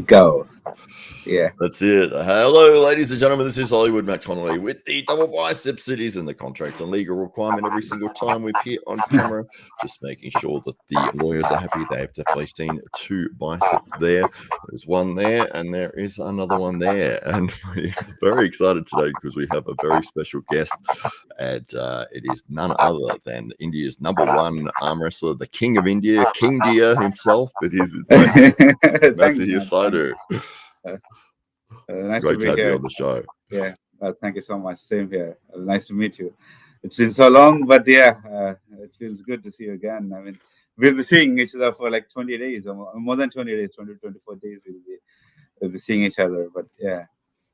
Go. Yeah. That's it. Hello, ladies and gentlemen. This is Hollywood Matt Connelly with the double biceps. It is in the contract and legal requirement every single time we appear on camera. Just making sure that the lawyers are happy. They have definitely seen 2 biceps there. There's one there, and there is another one there. And we're very excited today because we have a very special guest. And it is none other than India's #1 arm wrestler, the King of India, King Dia himself. It is Mazahir Saidu. Nice Great to be have here. you on the show. Yeah, thank you so much. Same here. Nice to meet you. It's been so long, but yeah, it feels good to see you again. I mean, we'll be seeing each other for like 20 days, or more than 20 days, 20 to 24 days. We'll be seeing each other. But yeah,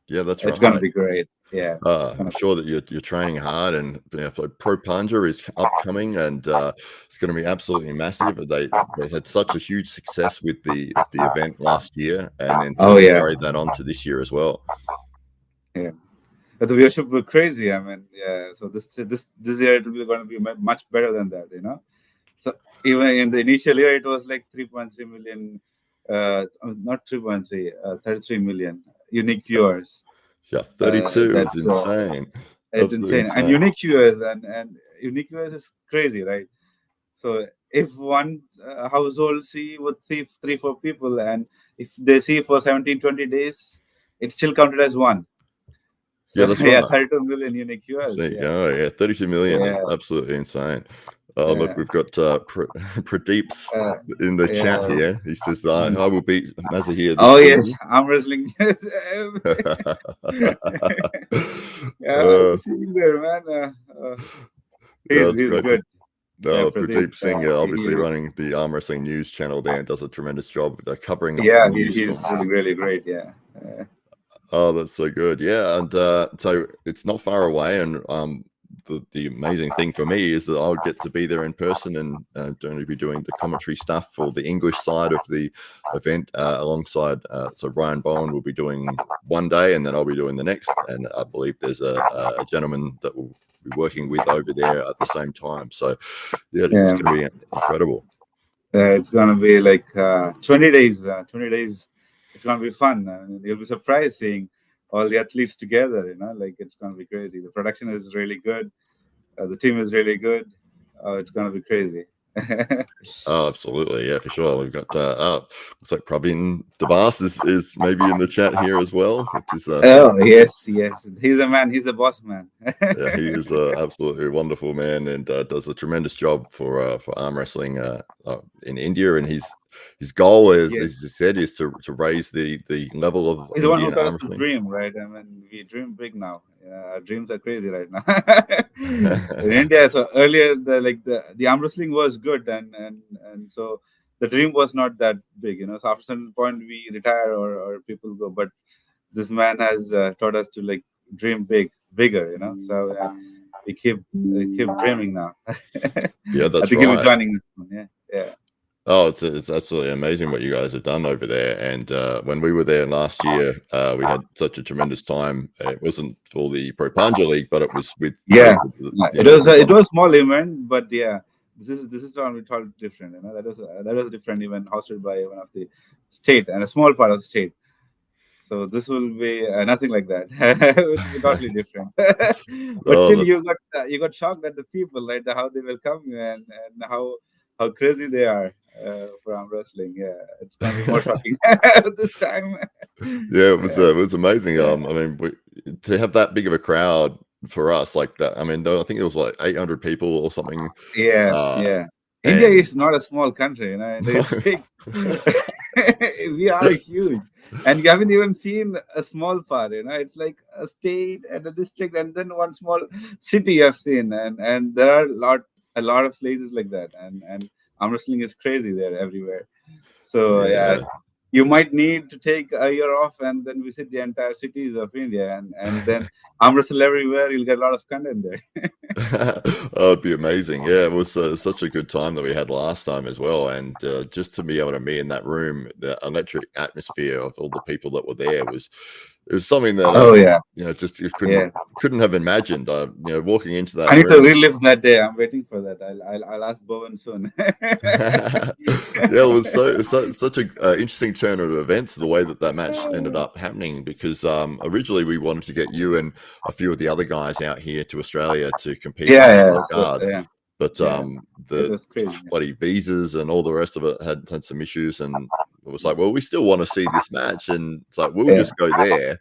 that's right. It's gonna be great. Yeah, I'm sure that you're training hard, and so Pro Panja is upcoming, and it's going to be absolutely massive. They had such a huge success with the event last year, and then carry that on to this year as well. Yeah, but the viewership was crazy. I mean, yeah. So this year it will be going to be much better than that, you know. So even in the initial year, it was like 3.3 million, not 3.3, 33 million unique viewers. Yeah, 32 is insane. It's insane. And unique viewers and unique viewers is crazy, right? So if one household see with 3-4 people, and if they see for 17-20 days, it's still counted as one. Yeah, that's right. 32 million unique viewers. There you go. Yeah, 32 million. Yeah. Absolutely insane. Oh, look, we've got Pradeep's in the chat here. He says that I will beat Mazahir. Yes, arm wrestling. Seeing there, man. He's good. Pradeep Singh, obviously running the arm wrestling news channel there, and does a tremendous job covering. Yeah, he's really great. Yeah. Oh, that's so good. Yeah, and so it's not far away, and the amazing thing for me is that I'll get to be there in person, and going to be doing the commentary stuff for the English side of the event alongside. So Ryan Bowen will be doing one day, and then I'll be doing the next. And I believe there's a gentleman that will be working with over there at the same time. So yeah, it's going to be incredible. It's going to be like 20 days. 20 days. It's going to be fun. You'll be surprised seeing all the athletes together, you know, like it's going to be crazy. The production is really good. The team is really good. It's going to be crazy. Oh, absolutely. Yeah, for sure. We've got, looks like Praveen Devas is maybe in the chat here as well. Which is, yes. He's a man. He's a boss man. Yeah, he is absolutely a wonderful man, and does a tremendous job for arm wrestling in India. And his goal is, as he said, is to raise the level of. He's the one who got us to dream, right? I mean, we dream big now. Our dreams are crazy right now. In India, so earlier the arm wrestling was good, and so the dream was not that big, you know. So after a certain point, we retire or people go. But this man has taught us to like dream bigger, you know. So we keep dreaming now. Yeah, that's I think right. he'll be joining this one. Yeah. Oh, it's absolutely amazing what you guys have done over there. And when we were there last year, we had such a tremendous time. It wasn't for the Pro Panja League, but it was with it was a small event, but yeah, this is totally different. You know, that was a different event hosted by one of the state and a small part of the state. So this will be nothing like that. It will be totally different. But still, you got shocked at the people, right? How they welcome you and how crazy they are for arm wrestling. Yeah, it's gonna be more shocking this time. Yeah, it was amazing. I mean, to have that big of a crowd for us like that. I mean, I think it was like 800 people or something. Yeah. India is not a small country, you know. It's big. We are huge, and you haven't even seen a small part. You know, it's like a state and a district, and then one small city you have seen, and there are a lot of places like that, and arm wrestling is crazy there everywhere. So you might need to take a year off and then visit the entire cities of India, and then arm wrestle everywhere. You'll get a lot of content there. Oh, it'd be amazing. Yeah, it was such a good time that we had last time as well, and just to be able to be in that room, the electric atmosphere of all the people that were there was It was something that just you couldn't have imagined. Walking into that. I need to relive that day. I'm waiting for that. I'll ask Bowen soon. It was such an interesting turn of events, the way that match ended up happening, because originally we wanted to get you and a few of the other guys out here to Australia to compete cards. But the bloody visas and all the rest of it had some issues, and it was like, well, we still want to see this match, and it's like we'll just go there.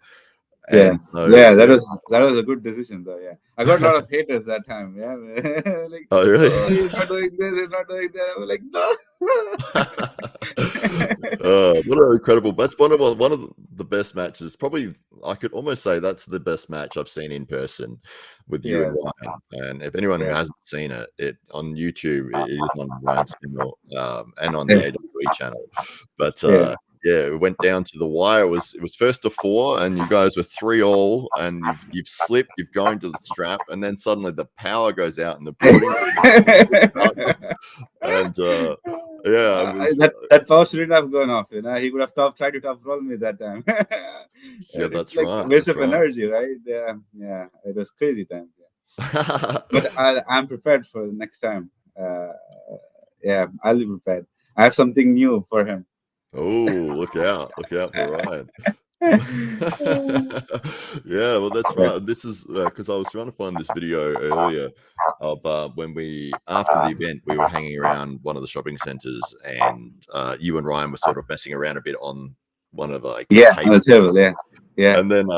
And that was a good decision though. Yeah, I got a lot of haters that time. Yeah, like, oh really? Oh, he's not doing this, he's not doing that. I was like, no. What an incredible! That's one of the best matches. Probably, I could almost say that's the best match I've seen in person with you and Ryan. And if anyone who hasn't seen it on YouTube, it is on Ryan's channel and on the AWE channel. But it went down to the wire. It was first to 4, and you guys were 3-all, and you've slipped. You've gone to the strap, and then suddenly the power goes out in the building. And that power shouldn't have gone off. He would have tried to top roll me that time. That's like right. Waste of energy, right? Yeah. It was crazy time. Yeah. But I'm prepared for the next time. I'll be prepared. I have something new for him. Oh, look out for Ryan. Well, that's right. This is because I was trying to find this video earlier of when after the event, we were hanging around one of the shopping centers, and you and Ryan were sort of messing around a bit on one of the on the table. Yeah. And then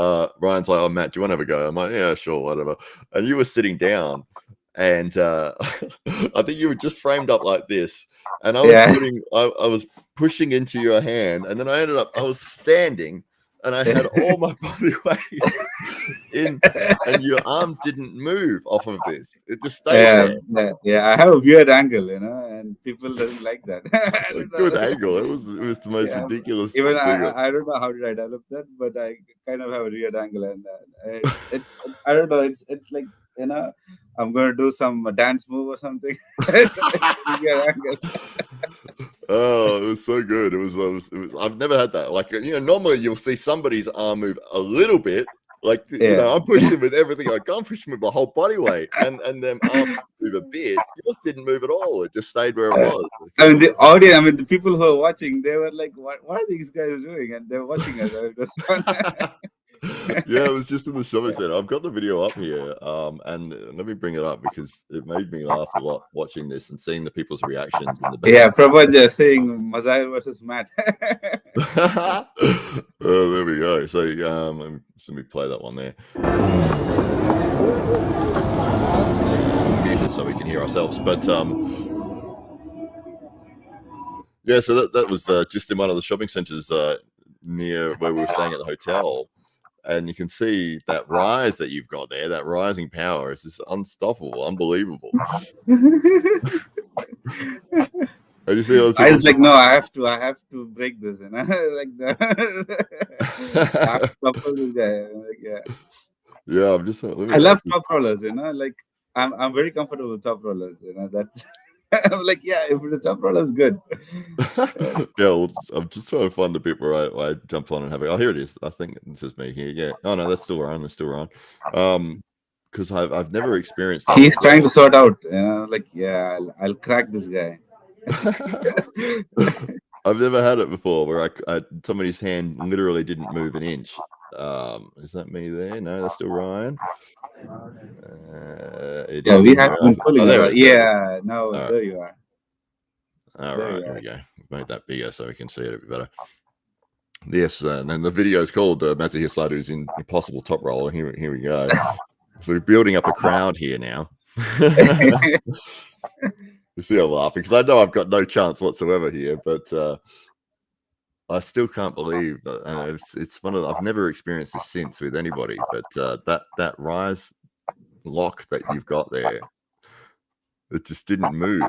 Ryan's like, "Oh, Matt, do you want to have a go?" I'm like, "Yeah, sure, whatever." And you were sitting down, and I think you were just framed up like this, and I was I was pushing into your hand, and then I was standing, and I had all my body weight in, and your arm didn't move off of this. It just stayed there. Yeah, I have a weird angle, and people doesn't like that. Good angle. It was the most ridiculous. Even I don't know how did I develop that, but I kind of have a weird angle, and it's I don't know. It's like I'm going to do some dance move or something. Oh, it was so good. It was. I've never had that. Like, normally you'll see somebody's arm move a little bit. Like, I'm pushing with everything I can, pushing with my whole body weight, and then arm move a bit. Yours didn't move at all. It just stayed where it was. I mean, the audience, the people who are watching, they were like, "What are these guys doing?" And they're watching us. It was just in the shopping center. I've got the video up here, and let me bring it up because it made me laugh a lot watching this and seeing the people's reactions in the back. Yeah, Prabhanja saying Mazahir versus Matt. Oh, there we go. So let me play that one there. Mute it so we can hear ourselves. But so that was just in one of the shopping centers near where we were staying at the hotel. And you can see that rise that you've got there, that rising power is just unstoppable, unbelievable. And you see I was like, no, I have to break this, like that. I have to topple this guy. Yeah, I'm just. I love top rollers, like I'm very comfortable with top rollers, that's. I'm like, if the top roller is good. Well, I'm just trying to find the bit where I jump on and have it. Oh, here it is. I think this is me here. Yeah. Oh no, that's still Ryan. That's still Ryan. Because I've never experienced that. He's trying to sort out. I'll crack this guy. I've never had it before where somebody's hand literally didn't move an inch. Is that me there? No, that's still Ryan. We have been pulling there you are. All right, here we go. Made that bigger so we can see it a bit better. Yes, and then the video is called Mazahir Saidu's Impossible Top Roller. Here we go. So we're building up a crowd here now. You see, I'm laughing because I know I've got no chance whatsoever here, but I still can't believe that. It's one of I've never experienced this since with anybody, but that rise lock that you've got there, it just didn't move.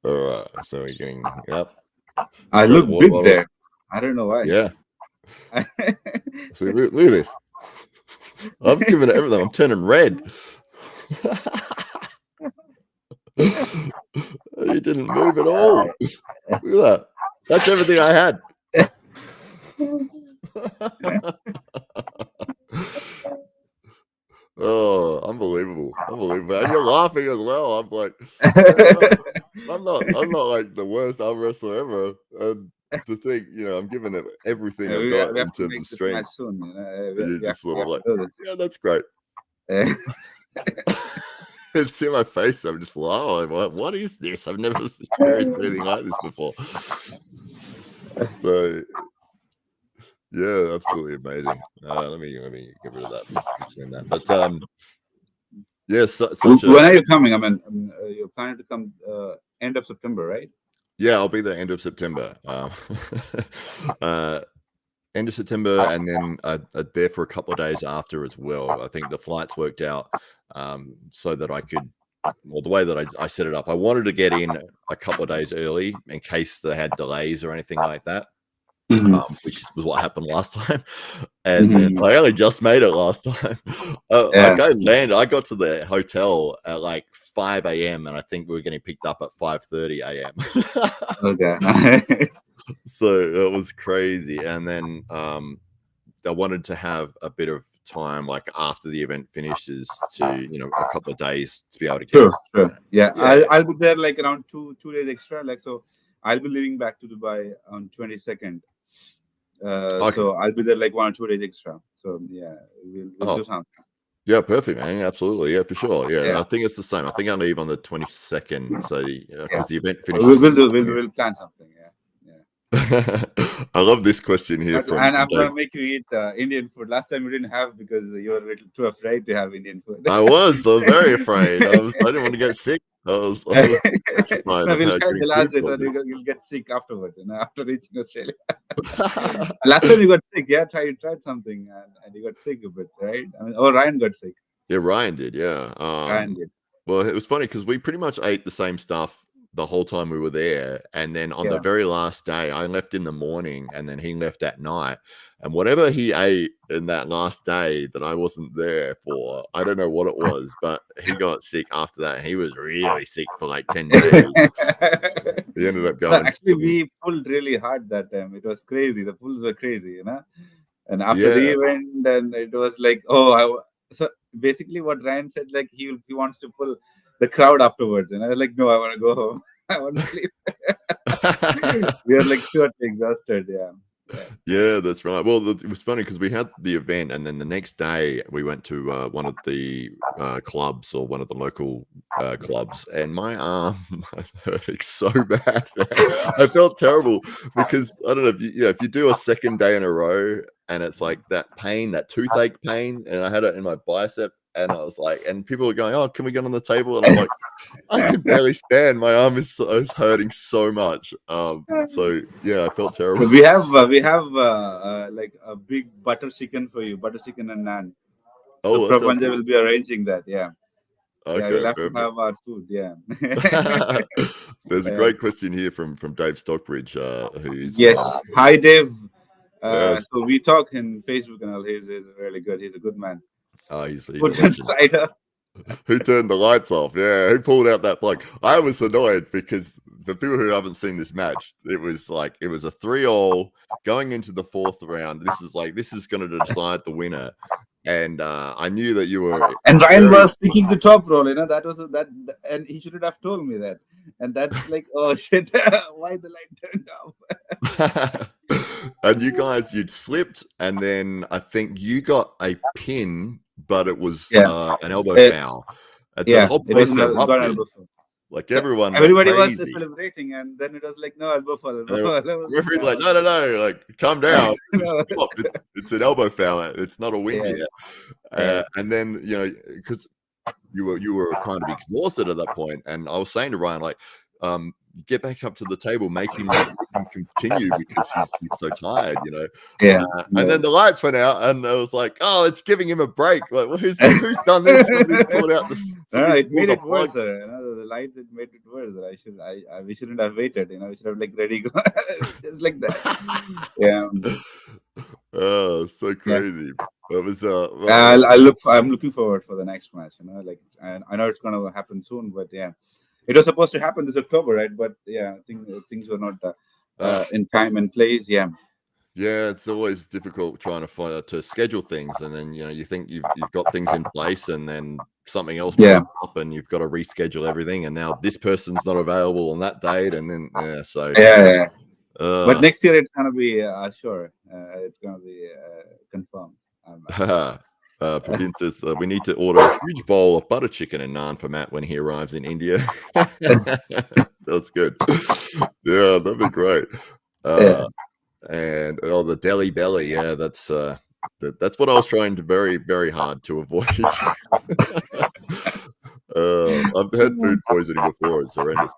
All right, so we're getting up. I look big there. I don't know why. Yeah. So look at this. I'm giving it everything. I'm turning red. You didn't move at all. Look at that. That's everything I had. Oh, unbelievable. And you're laughing as well. I'm like, yeah, I'm not like the worst arm wrestler ever. And the thing, I'm giving it everything I've we got have in to terms make of this match strength. soon. You're We have just sort of like, to do yeah, that's great. this. See my face. I'm just like, oh, what is this? I've never experienced anything like this before. So, yeah, absolutely amazing. Let me get rid of that. But yes, such a When are you coming? I mean, you're planning to come end of September, right? yeah. I'll be there end of September. Uh, End of September, and then there for a couple of days after as well. I think the flights worked out so that I could. Well, the way that I set it up, I wanted to get in a couple of days early in case they had delays or anything like that. Which was what happened last time. And then I only just made it last time. I got to the hotel at like 5 a.m. and I think we were getting picked up at 5:30 a.m. Okay. So it was crazy. And then I wanted to have a bit of time like after the event finishes to, a couple of days to be able to get Sure. Yeah. yeah. I'll be there like around 2 days extra. Like, so I'll be leaving back to Dubai on 22nd. Okay. So I'll be there like 1 or 2 days extra. So yeah, we'll do something. Yeah, perfect, man. Absolutely. Yeah, for sure. Yeah. Yeah. I think it's the same. I think I leave on the 22nd. So, because the event We'll finishes. we'll plan something. Yeah. I love this question here from And I'm Dave. gonna make you eat Indian food. Last time you didn't have because you were a little too afraid to have Indian food. I was very afraid. I didn't want to get sick. I was petrified No, of we'll how try getting the food last day so poisoning. you'll get sick afterwards, after reaching Australia. Last time you got sick, yeah, you tried something and you got sick a bit, right? I mean, Ryan got sick. Yeah, Ryan did. Yeah. Ryan did. Well, it was funny because we pretty much ate the same stuff the whole time we were there. And then on the Yeah. very last day, I left in the morning and then he left at night. And whatever he ate in that last day that I wasn't there for, I don't know what it was, but he got sick after that. And he was really sick for like 10 days. He ended up going. Actually, we pulled really hard that time. It was crazy. The pulls were crazy, And after the event, and it was like, so basically what Ryan said, like he wants to pull the crowd afterwards, and I was like, no, I want to go home. I want to sleep. We are like totally exhausted. Yeah. Yeah, that's right. Well, it was funny because we had the event, and then the next day we went to one of the clubs or one of the local clubs, and my arm was hurting so bad. I felt terrible because I don't know if you do a second day in a row, and it's like that pain, that toothache pain, and I had it in my bicep. And I was like, and people were going, "Oh, can we get on the table?" And I'm like, I can barely stand. My arm is hurting so much. So yeah, I felt terrible. We have like a big butter chicken for you, butter chicken and naan. Oh, so that sounds Panja good. will be arranging that. Yeah. Okay, Yeah, we'll have perfect. to have our food. Yeah. There's a great question here from Dave Stockbridge, who's Hi, Dave. Yes. So we talk in Facebook and all. He's really good. He's a good man. He's a Foot and legend. slider. Who turned the lights off? Yeah, who pulled out that plug? I was annoyed because for people who haven't seen this match, it was a 3-all going into the fourth round. This is going to decide the winner, and I knew that you were. And Ryan was sticking the top roll. That was and he shouldn't have told me that. And that's like, oh shit, why the light turned off? And you'd slipped, and then I think you got a pin, but it was an elbow foul. And so the whole place erupted. Like everyone, everybody was celebrating, and then it was like, no, elbow foul. Referee's like, no, like calm down. It's an elbow foul. It's not a win here. And then because you were kind of exhausted at that point, and I was saying to Ryan, like, get back up to the table, make him continue because he's so tired, And then the lights went out, and I was like, oh, it's giving him a break. Like, well, who's done this? Somebody's pulled out the. It made it worse. The lights, it made it worse. We shouldn't have waited. We should have like ready go just like that. Yeah. Oh, so crazy. It was. I'm looking forward for the next match. I know it's gonna happen soon, but yeah. It was supposed to happen this October, right? But yeah, I think things were not in time and place. Yeah. Yeah, it's always difficult trying to find to schedule things, and then you think you've got things in place, and then something else Yeah, pops up, and you've got to reschedule everything, and now this person's not available on that date, and then so yeah. But uh, next year it's gonna be sure. It's gonna be confirmed. Pravin says we need to order a huge bowl of butter chicken and naan for Matt when he arrives in India. That's good. Yeah, that'd be great. Yeah. And the Delhi belly, yeah, that's what I was trying to very, very hard to avoid. I've had food poisoning before; it's horrendous.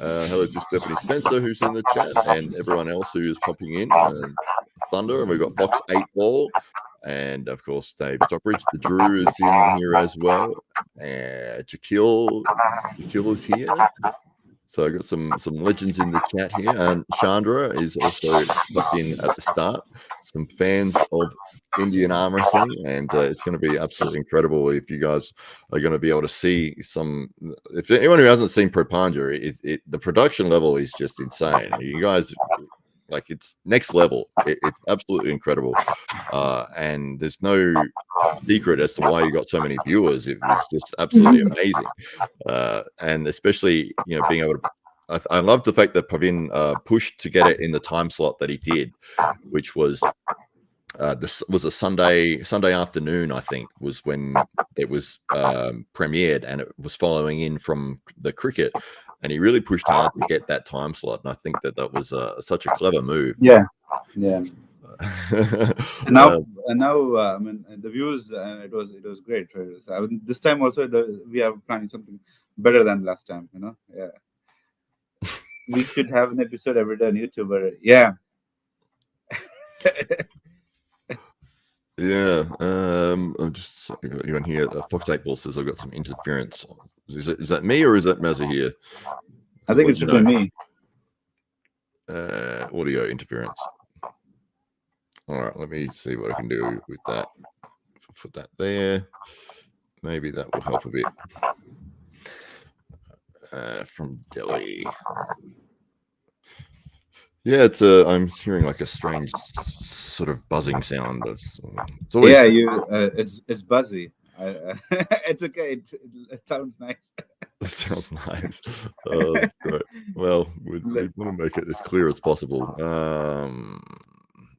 Hello to Stephanie Spencer, who's in the chat, and everyone else who is popping in. Thunder, and we've got Fox 8 Ball, and of course Dave Stockbridge. The Drew is in here as well. Jakil is here. So I got some legends in the chat here, and Chandra is also popped in at the start. Some fans of Indian arm wrestling, and it's going to be absolutely incredible if you guys are going to be able to see some. If anyone who hasn't seen Pro Panja, the production level is just insane. You guys, like, it's next level. It's absolutely incredible, and there's no secret as to why you got so many viewers. It was just absolutely amazing, and especially being able to. I love the fact that Pavin pushed to get it in the time slot that he did, which was this was a Sunday afternoon, I think, was when it was premiered, and it was following in from the cricket, and he really pushed hard to get that time slot, and I think that was such a clever move. Yeah. And now, Uh, I mean, the views, it was great. Right? So, I mean, this time also, we are planning something better than last time. Yeah. We should have an episode every day on YouTube. Yeah. Yeah, I'm just even here. Fox 8 Ball says I've got some interference. Is that me or is that Mazahir? I think it should be me. Audio interference. All right, let me see what I can do with that. Put that there. Maybe that will help a bit. From Delhi. Yeah, it's I'm hearing like a strange sort of buzzing sound. It's always it's buzzy. It's okay. It sounds nice. It sounds nice. That's great. Well, we want to make it as clear as possible.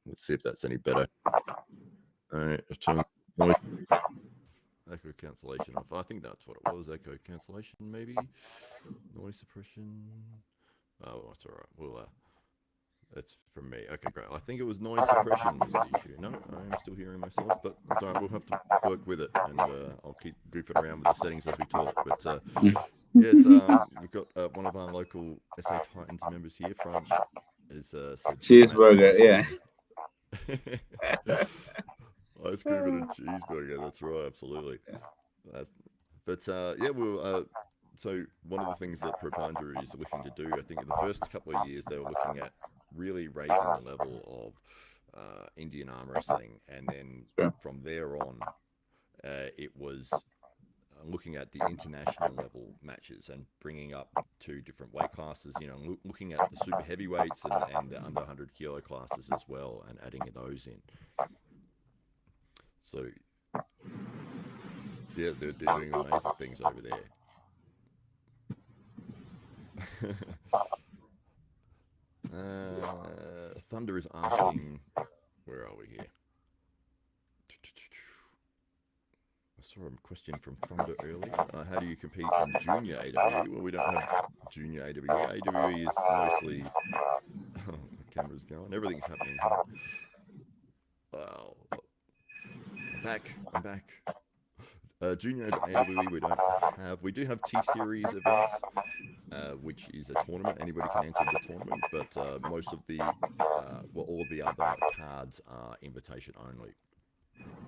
Let's see if that's any better. All right, turn echo cancellation off. I think that's what it was. Echo cancellation, maybe. Noise suppression. Oh, that's all right. Well, that's from me. Okay, great. I think it was noise suppression was the issue. No, I'm still hearing myself, but it's all right. We'll have to work with it, and I'll keep goofing around with the settings as we talk. But yes, we've got one of our local SA Titans members here, French. Is cheeseburger, yeah. Ice cream and a cheeseburger. That's right, absolutely. But yeah, well, so one of the things that Pro Panja is looking to do, I think, in the first couple of years, they were looking at really raising the level of Indian arm wrestling, and then from there on, it was looking at the international level matches and bringing up 2 different weight classes. Looking at the super heavyweights and the under 100 kilo classes as well, and adding those in. So yeah, they're doing amazing things over there. Thunder is asking, where are we here? I saw a question from Thunder earlier. How do you compete in junior AWE? Well, we don't have junior AWE. AWE is mostly the camera's going. Everything's happening here. Well, I'm back. Junior AWE we don't have. We do have T-Series events, which is a tournament. Anybody can enter the tournament, but most of the, all of the other cards are invitation only.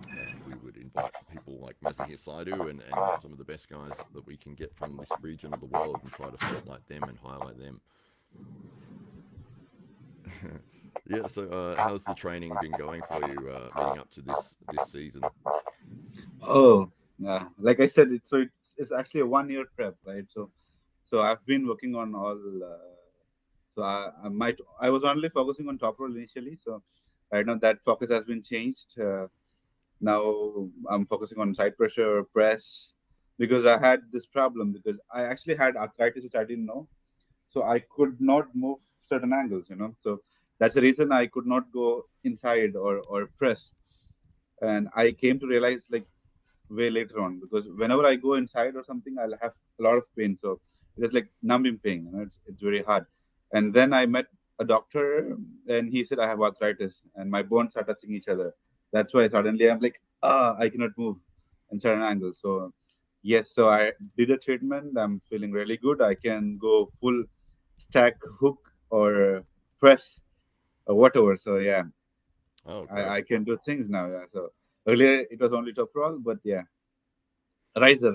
And we would invite people like Mazahir Saidu and some of the best guys that we can get from this region of the world and try to spotlight them and highlight them. Yeah, so how's the training been going for you leading up to this season? Oh, like I said, it's actually a 1-year prep, right? So I've been working on all. So I was only focusing on top roll initially. So right now that focus has been changed. Now I'm focusing on side pressure, press, because I had this problem because I actually had arthritis, which I didn't know. So I could not move certain angles. So that's the reason I could not go inside or press. And I came to realize like way later on, because whenever I go inside or something, I'll have a lot of pain. So it is like numbing pain. It's very hard. And then I met a doctor, and he said I have arthritis, and my bones are touching each other. That's why suddenly I'm like, I cannot move in certain angles. So yes, so I did a treatment. I'm feeling really good. I can go full stack, hook, or press or whatever. So yeah, Oh, great. I can do things now. Yeah. So earlier it was only top roll, but yeah, riser.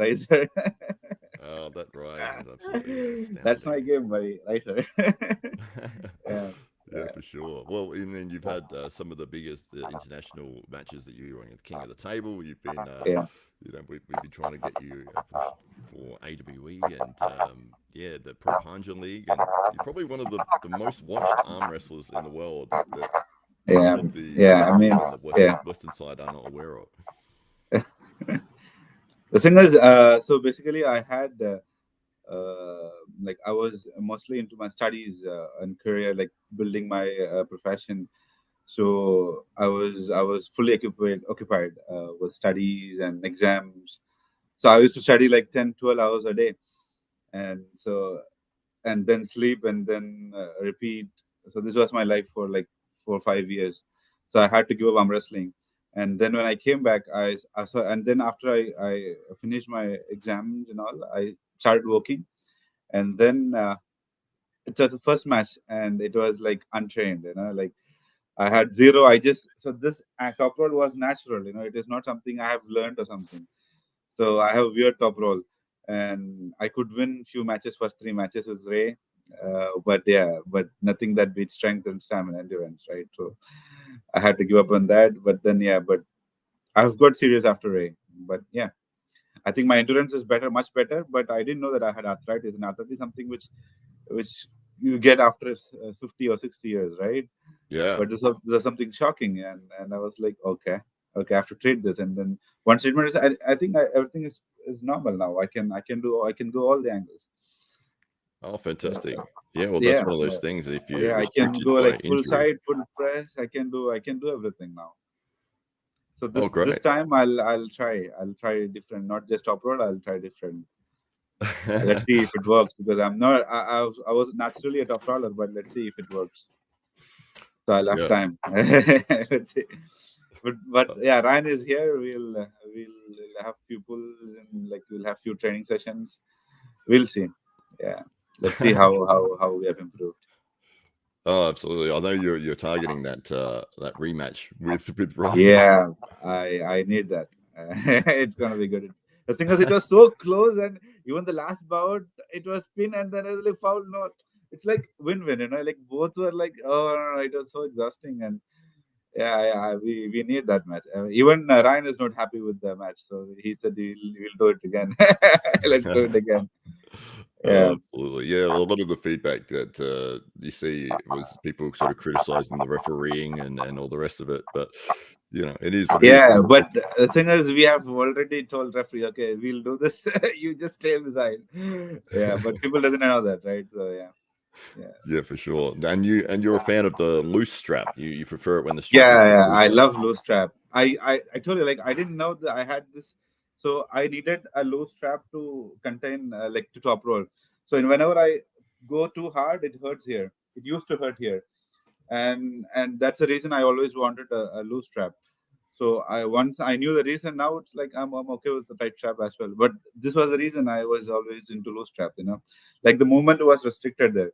Oh, that rise is absolutely That's my astounding. game, buddy. Riser. Yeah, Yeah, yeah, for sure. Well, and then you've had some of the biggest international matches that you're on the King of the Table. You've been, yeah, we've been trying to get you pushed for AWE and yeah, the Pro Panja League, and you're probably one of the most watched arm wrestlers in the world that many yeah, of the yeah. I mean, people on the yeah. Western side are not aware of. The thing is, so basically, I had like I was mostly into my studies and career, like building my profession. So I was fully occupied with studies and exams. So I used to study like 10, 12 hours a day, and then sleep and then repeat. So this was my life for like 4 or 5 years. So I had to give up arm wrestling. And then when I came back, I saw, and then after I finished my exams and all, I started working. And then it's the first match, and it was like untrained, like I had zero. So this top roll was natural, it is not something I have learned or something. So I have weird top roll, and I could win few matches, first three matches with Ray, but yeah, but nothing that beats strength and stamina endurance, right? So I had to give up on that. But then yeah, but I've got serious after Ray. But yeah, I think my endurance is better, much better. But I didn't know that I had arthritis, and arthritis is something which you get after 50 or 60 years, right? Yeah. But there's something shocking, and I was like, okay, I have to treat this. And then once treatment is, I think everything is normal now. I can go all the angles. Oh, fantastic. Yeah, well, that's Yeah, one of those yeah, things. If you're yeah. I can restricted go by like full injury, side, full press. I can do everything now. So oh, this great. time I'll try different, not just top road. I'll try different. Let's see if it works, because I'm not. I was naturally a top roller, but let's see if it works. So I'll have Yeah. time. Let's see. But yeah, Ryan is here. We'll have few pulls, and like we'll have few training sessions. We'll see. Yeah, let's see how we have improved. Oh, absolutely. I know you're targeting that rematch with Ryan. Yeah, I need that. It's gonna be good. The thing is, it was so close, and even the last bout, it was spin, and then it was like foul. No, it's like win-win. Like both were like, oh, no, no, it was so exhausting. And yeah, we need that match. Even Ryan is not happy with the match, so he said we'll do it again. Let's do it again. Yeah, Oh, absolutely. Yeah, well, a lot of the feedback that you see was people sort of criticizing the refereeing and all the rest of it. But, it is what it is. yeah. But the thing is, we have already told referee, okay, we'll do this. You just stay beside. Yeah, but people doesn't know that, right? So yeah, yeah. Yeah, for sure. And you're a fan of the loose strap. You prefer it when the strap is a Yeah, bit yeah, I looser. love loose strap. I told you, like, I didn't know that I had this, so I needed a loose strap to contain like to top roll. So whenever I go too hard, it hurts here. It used to hurt here, and that's the reason I always wanted a loose strap. So once I knew the reason, now it's like I'm okay with the tight strap as well. But this was the reason I was always into loose strap. Like the movement was restricted there.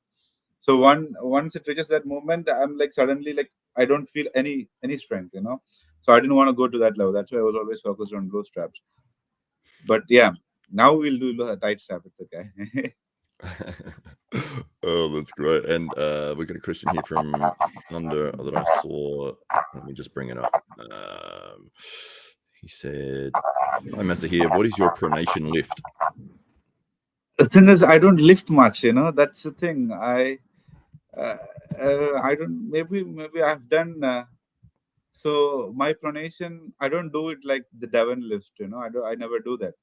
So once it reaches that moment, I'm like suddenly like I don't feel any strength. So I didn't want to go to that level. That's why I was always focused on low straps. But yeah, now we'll do a tight strap. It's okay. Oh, that's great. And we got a question here from Thunder that I saw. Let me just bring it up. He said, "Hi, Mazahir, what is your pronation lift?" The thing is, I don't lift much. That's the thing. Uh, I don't. Maybe I've done. So my pronation, I don't do it like the Devon lift. I never do that.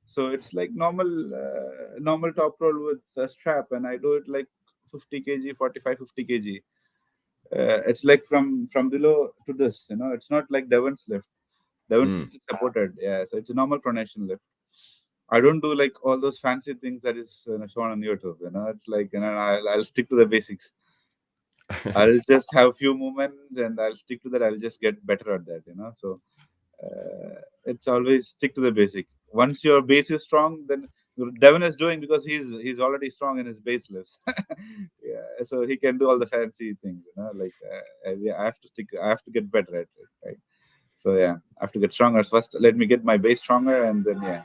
So it's like normal top roll with a strap, and I do it like 50 kg, 45, 50 kg. It's like from below to this. It's not like Devon's lift. Devon's Mm. lift is supported. Yeah, so it's a normal pronation lift. I don't do like all those fancy things that is shown on YouTube. It's like I'll stick to the basics. I'll just have few movements and I'll stick to that. I'll just get better at that. So it's always stick to the basic. Once your base is strong, then Devon is doing because he's already strong in his base lifts. Yeah, so he can do all the fancy things. Like yeah, I have to stick. I have to get better at it. Right. So yeah, I have to get stronger first. Let me get my base stronger, and then yeah.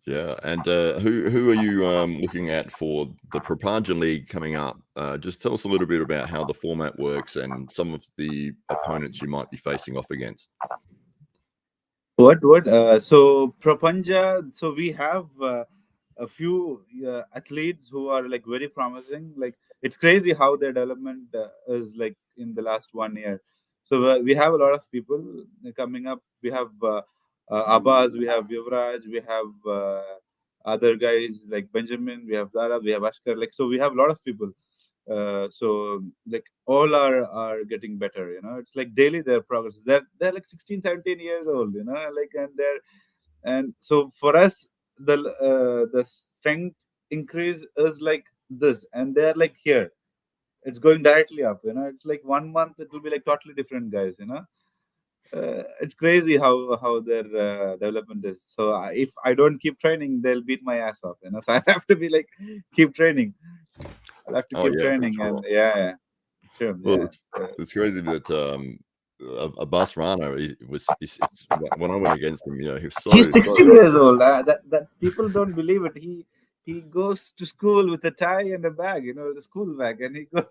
Yeah, and who are you looking at for the Panja League coming up? Just tell us a little bit about how the format works and some of the opponents you might be facing off against. What? So Propanja. So we have a few athletes who are like very promising. Like it's crazy how their development is like in the last 1 year. So we have a lot of people coming up. We have Abbas, we have Yuvraj, we have other guys like Benjamin, we have Zara, we have Ashkar. Like so, we have a lot of people. So like all are getting better. It's like daily their progress. They're like 16, 17 years old. Like and so for us the strength increase is like this, and they're like here. It's going directly up. It's like 1 month it will be like totally different guys. It's crazy how their development is. So if I don't keep training, they'll beat my ass off. So I have to be like keep training. I'll have to Oh keep yeah, for training, sure. and yeah, sure, Well, yeah. it's crazy that a bus runner it's, when I went against him, he was He's so 16 years old. That people don't believe it. He goes to school with a tie and a bag, the school bag, and he goes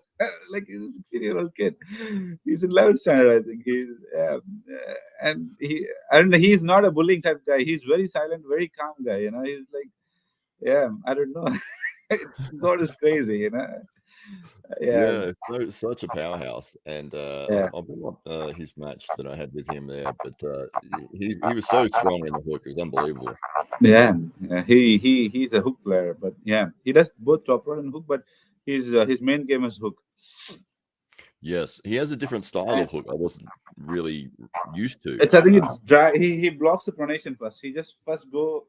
like he's a 16-year-old kid. He's in 11th standard, I think. And I don't know. He's not a bullying type guy. He's very silent, very calm guy. He's like, yeah, I don't know. God is crazy. Yeah, yeah, such a powerhouse. And yeah. I'll bring up his match that I had with him there, but he was so strong in the hook; it was unbelievable. Yeah, yeah, he's a hook player, but yeah, he does both top roll and hook, but his main game is hook. Yes, he has a different style And of hook I wasn't really used to. I think it's drag. He blocks the pronation first. He just first go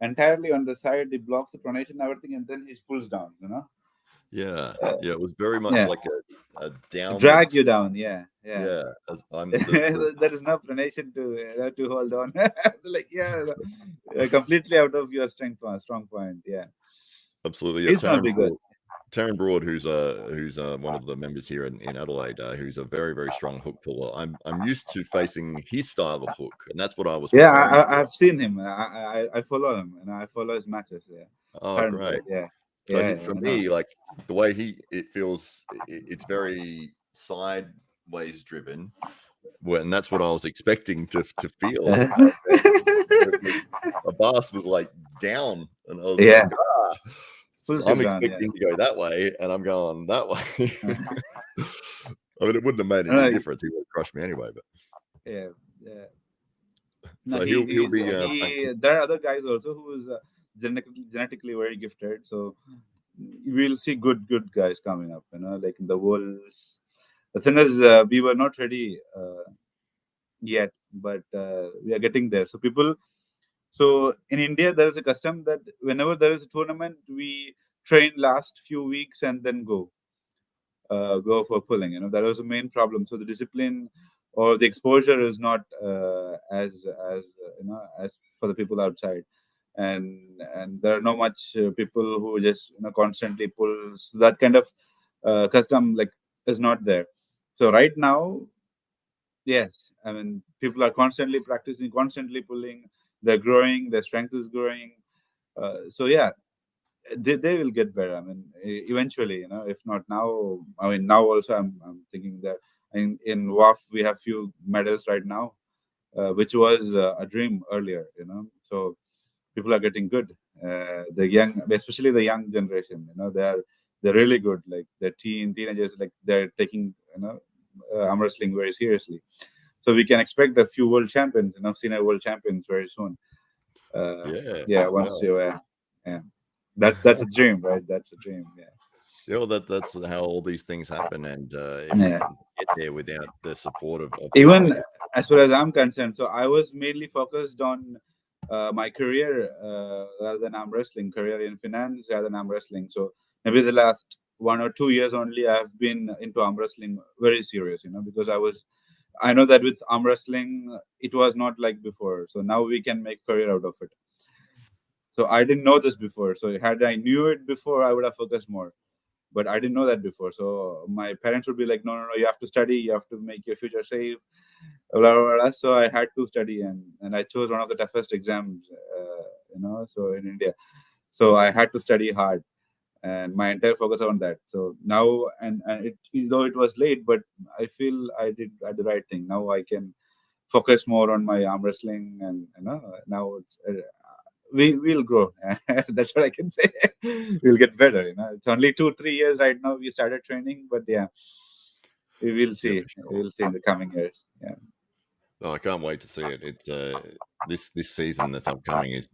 entirely on the side. He blocks the pronation and everything, and then he pulls down. Yeah, Uh, yeah, it was very much yeah, like a drag downwards. you down. Yeah, yeah. Yeah, as I'm the There is no pronation to hold on. Like yeah, completely out of your strong point. Yeah, absolutely, yeah. he's gonna be good. Taryn Broad, who's one of the members here in Adelaide, who's a very very strong hook puller. I'm used to facing his style of hook, and that's what I was Yeah, preparing for. I've seen him. I follow him and I follow his matches. Yeah, Oh, Taryn great! Broad. Yeah, So yeah, for I know. me, like the way it feels, it's very sideways driven, and that's what I was expecting to feel. And then a bass was like down, and I was like, Yeah, ah. So pulls you I'm down. Yeah. expecting to go that way, and I'm going that way. I mean, it wouldn't have made No, any difference. He would have crushed me anyway. But yeah, yeah. No, so he'll be he. There are other guys also who is genetically very gifted. So we'll see good guys coming up. Like in the Wolves. The thing is, we were not ready yet, but we are getting there. So people. So in India, there is a custom that whenever there is a tournament, we train last few weeks and then go for pulling. That was the main problem. So the discipline or the exposure is not as for the people outside, and there are not much people who just constantly pull. So that kind of custom like is not there. So right now, yes, I mean people are constantly practicing, constantly pulling. They're growing. Their strength is growing. So yeah, they will get better. I mean, eventually, if not now, I mean, now also I'm thinking that in WAF we have few medals right now, which was a dream earlier. So people are getting good. The young, especially the young generation, they're really good. Like they're teenagers, like they're taking arm wrestling very seriously. So we can expect a few world champions, senior world champions very soon. Yeah. Once Wow. you, yeah, that's a dream, right? That's a dream. Yeah. Yeah, well, that's how all these things happen, and if we Yeah. can get there without the support of the Even players. as far as I'm concerned, so I was mainly focused on my career rather than arm wrestling, career in finance rather than arm wrestling. So maybe the last 1 or 2 years only I've been into arm wrestling very serious, because I know that with arm wrestling it was not like before. So now we can make career out of it. So I didn't know this before. So had I knew it before, I would have focused more. But I didn't know that before. So my parents would be like, no, you have to study, you have to make your future safe, blah, blah, blah. So I had to study, and I chose one of the toughest exams, so in India. So I had to study hard, and my entire focus on that. So now, and it, though it was late, but I feel I did the right thing. Now I can focus more on my arm wrestling, and now we'll grow. That's what I can say. We'll get better. It's only 2-3 years right now. We started training, but yeah, we will Yeah, see. for sure. We'll see in the coming years. Yeah. No, I can't wait to see it. It's this season that's upcoming is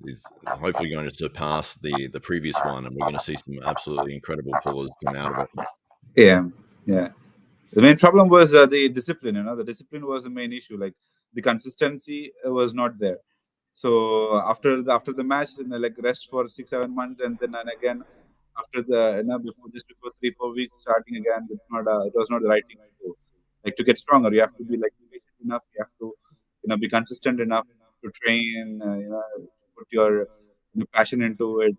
hopefully going to surpass the previous one, and we're going to see some absolutely incredible pullers come out of it. Yeah. Yeah. The main problem was the discipline. The discipline was the main issue. Like the consistency was not there. So after the match, like rest for 6-7 months, and then again after before 3-4 weeks starting again. It was not the right thing to do. Like to get stronger, you have to be like patient enough. You have to be consistent enough to train. Put your passion into it.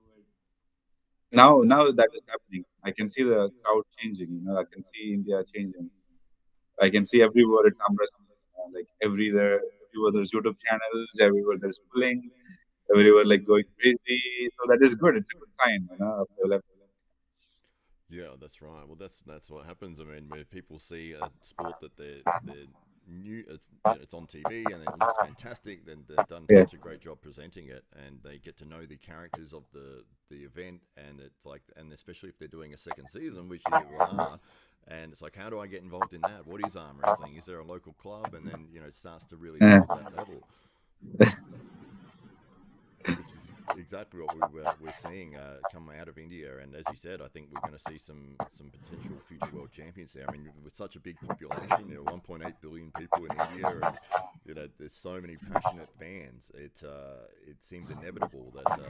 Now that is happening. I can see the crowd changing. I can see India changing. I can see everywhere it's arm wrestling. Like everywhere there's YouTube channels, everywhere there's pulling, everywhere like going crazy. So that is good. It's a good sign, of development. Yeah, that's right. Well, that's what happens. I mean, when people see a sport that they're new, it's on TV and it looks fantastic, then they've done Yeah. such a great job presenting it, and they get to know the characters of the event, and it's like, and especially if they're doing a second season, which you are. And it's like, how do I get involved in that? What is arm wrestling? Is there a local club? And then it starts to really Yeah. build that level, which is exactly what we're seeing come out of India. And as you said, I think we're going to see some potential future world champions there. I mean, with such a big population, 1.8 billion people in India, and there's so many passionate fans. It seems inevitable that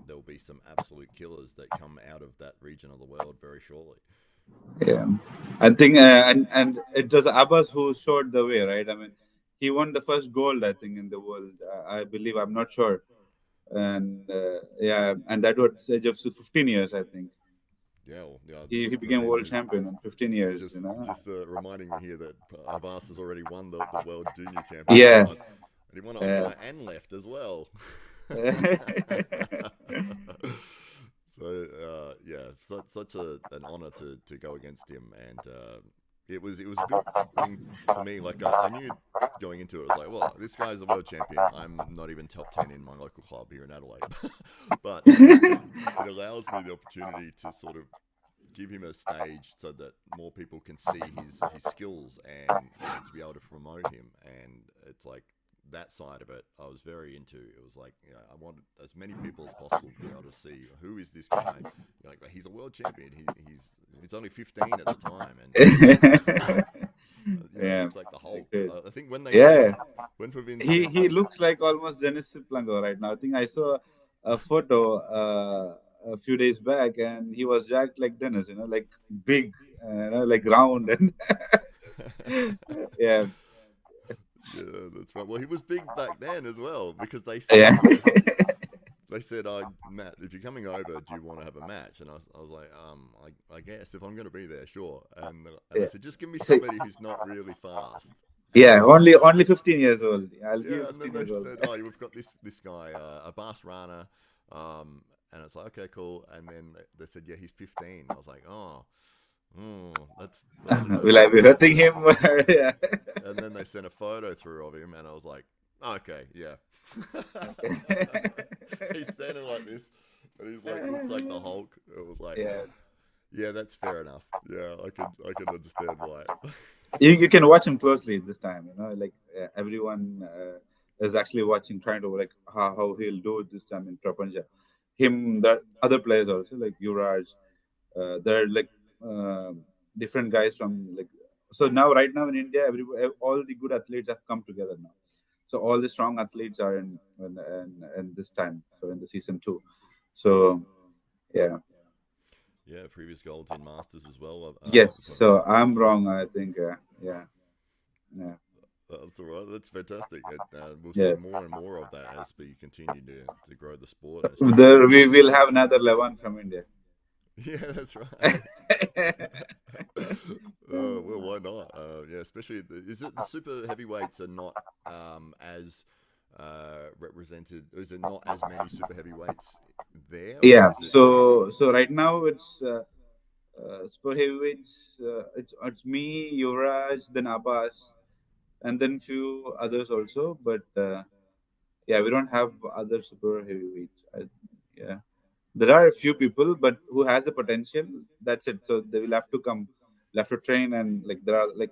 there'll be some absolute killers that come out of that region of the world very shortly. Yeah. I think, and it was Abbas who showed the way, right? I mean, he won the first gold, I think, in the world. I believe. I'm not sure. And yeah, and that was age of 15 years, I think. Yeah, well, yeah. He For became them, world champion in 15 it's years. just reminding me here that Abbas has already won the world junior championship, Yeah. and he won it on Yeah. right and left as well. So yeah, such an honor to go against him, and it was good. I mean, for me, like I knew going into it, I was like, well, this guy's a world champion. I'm not even top 10 in my local club here in Adelaide, but it allows me the opportunity to sort of give him a stage so that more people can see his skills, and to be able to promote him. And it's like that side of it I was very into. It was like, I wanted as many people as possible to be able to see who is this guy. Like, he's a world champion. He's only 15 at the time, and he Yeah. looks like the Like, Hulk. I think yeah. when Pravin He said he looks like almost Dennis Plango right now. I think I saw a photo a few days back, and he was jacked like Dennis. Like big, like round, and yeah, yeah, that's right. Well, he was big back then as well, because they yeah, said "Oh, Matt, if you're coming over, do you want to have a match?" And I was like, I guess if I'm going to be there, sure. And they yeah. said, just give me So, somebody who's not really fast. yeah, And only 15 years old. I'll give you yeah, and then 15 they years old. said, "Oh, we've got this guy, Abbas Rana," and it's like, okay, cool. And then they said, "Yeah, he's 15." I was like, "Oh, that's a Will I be bit hurting much." him? Yeah. And then they sent a photo through of him, and I was like, okay, yeah. Okay. He's standing like this, and he's like, looks like the Hulk. It was like, Yeah. Yeah, that's fair enough. Yeah, I can understand why. You can watch him closely this time. Like everyone is actually watching, trying to like how he'll do it this time in Prapanja. Him, the other players also like Yuvraj. They're like uh, different guys from like. So now, right now in India, all the good athletes have come together now. So all the strong athletes are in this time. So in the season two. So yeah. Yeah, previous golds in Masters as well. Yes. Got So golds this I'm year. wrong. I think. Yeah. Yeah. That's all right. That's fantastic. We'll see Yeah. more and more of that as we continue to grow the sport, and especially There we will have another Levan from India. yeah, that's right. Well, why not? Yeah, especially is it the super heavyweights are not as represented? Is it not as many super heavyweights there, or Yeah. is it? So right now it's super heavyweights. It's me, Yuvraj, then Abbas, and then few others also. But yeah, we don't have other super heavyweights. Yeah, there are a few people, but who has the potential. That's it. So they will have to come. They'll have to train, and like there are like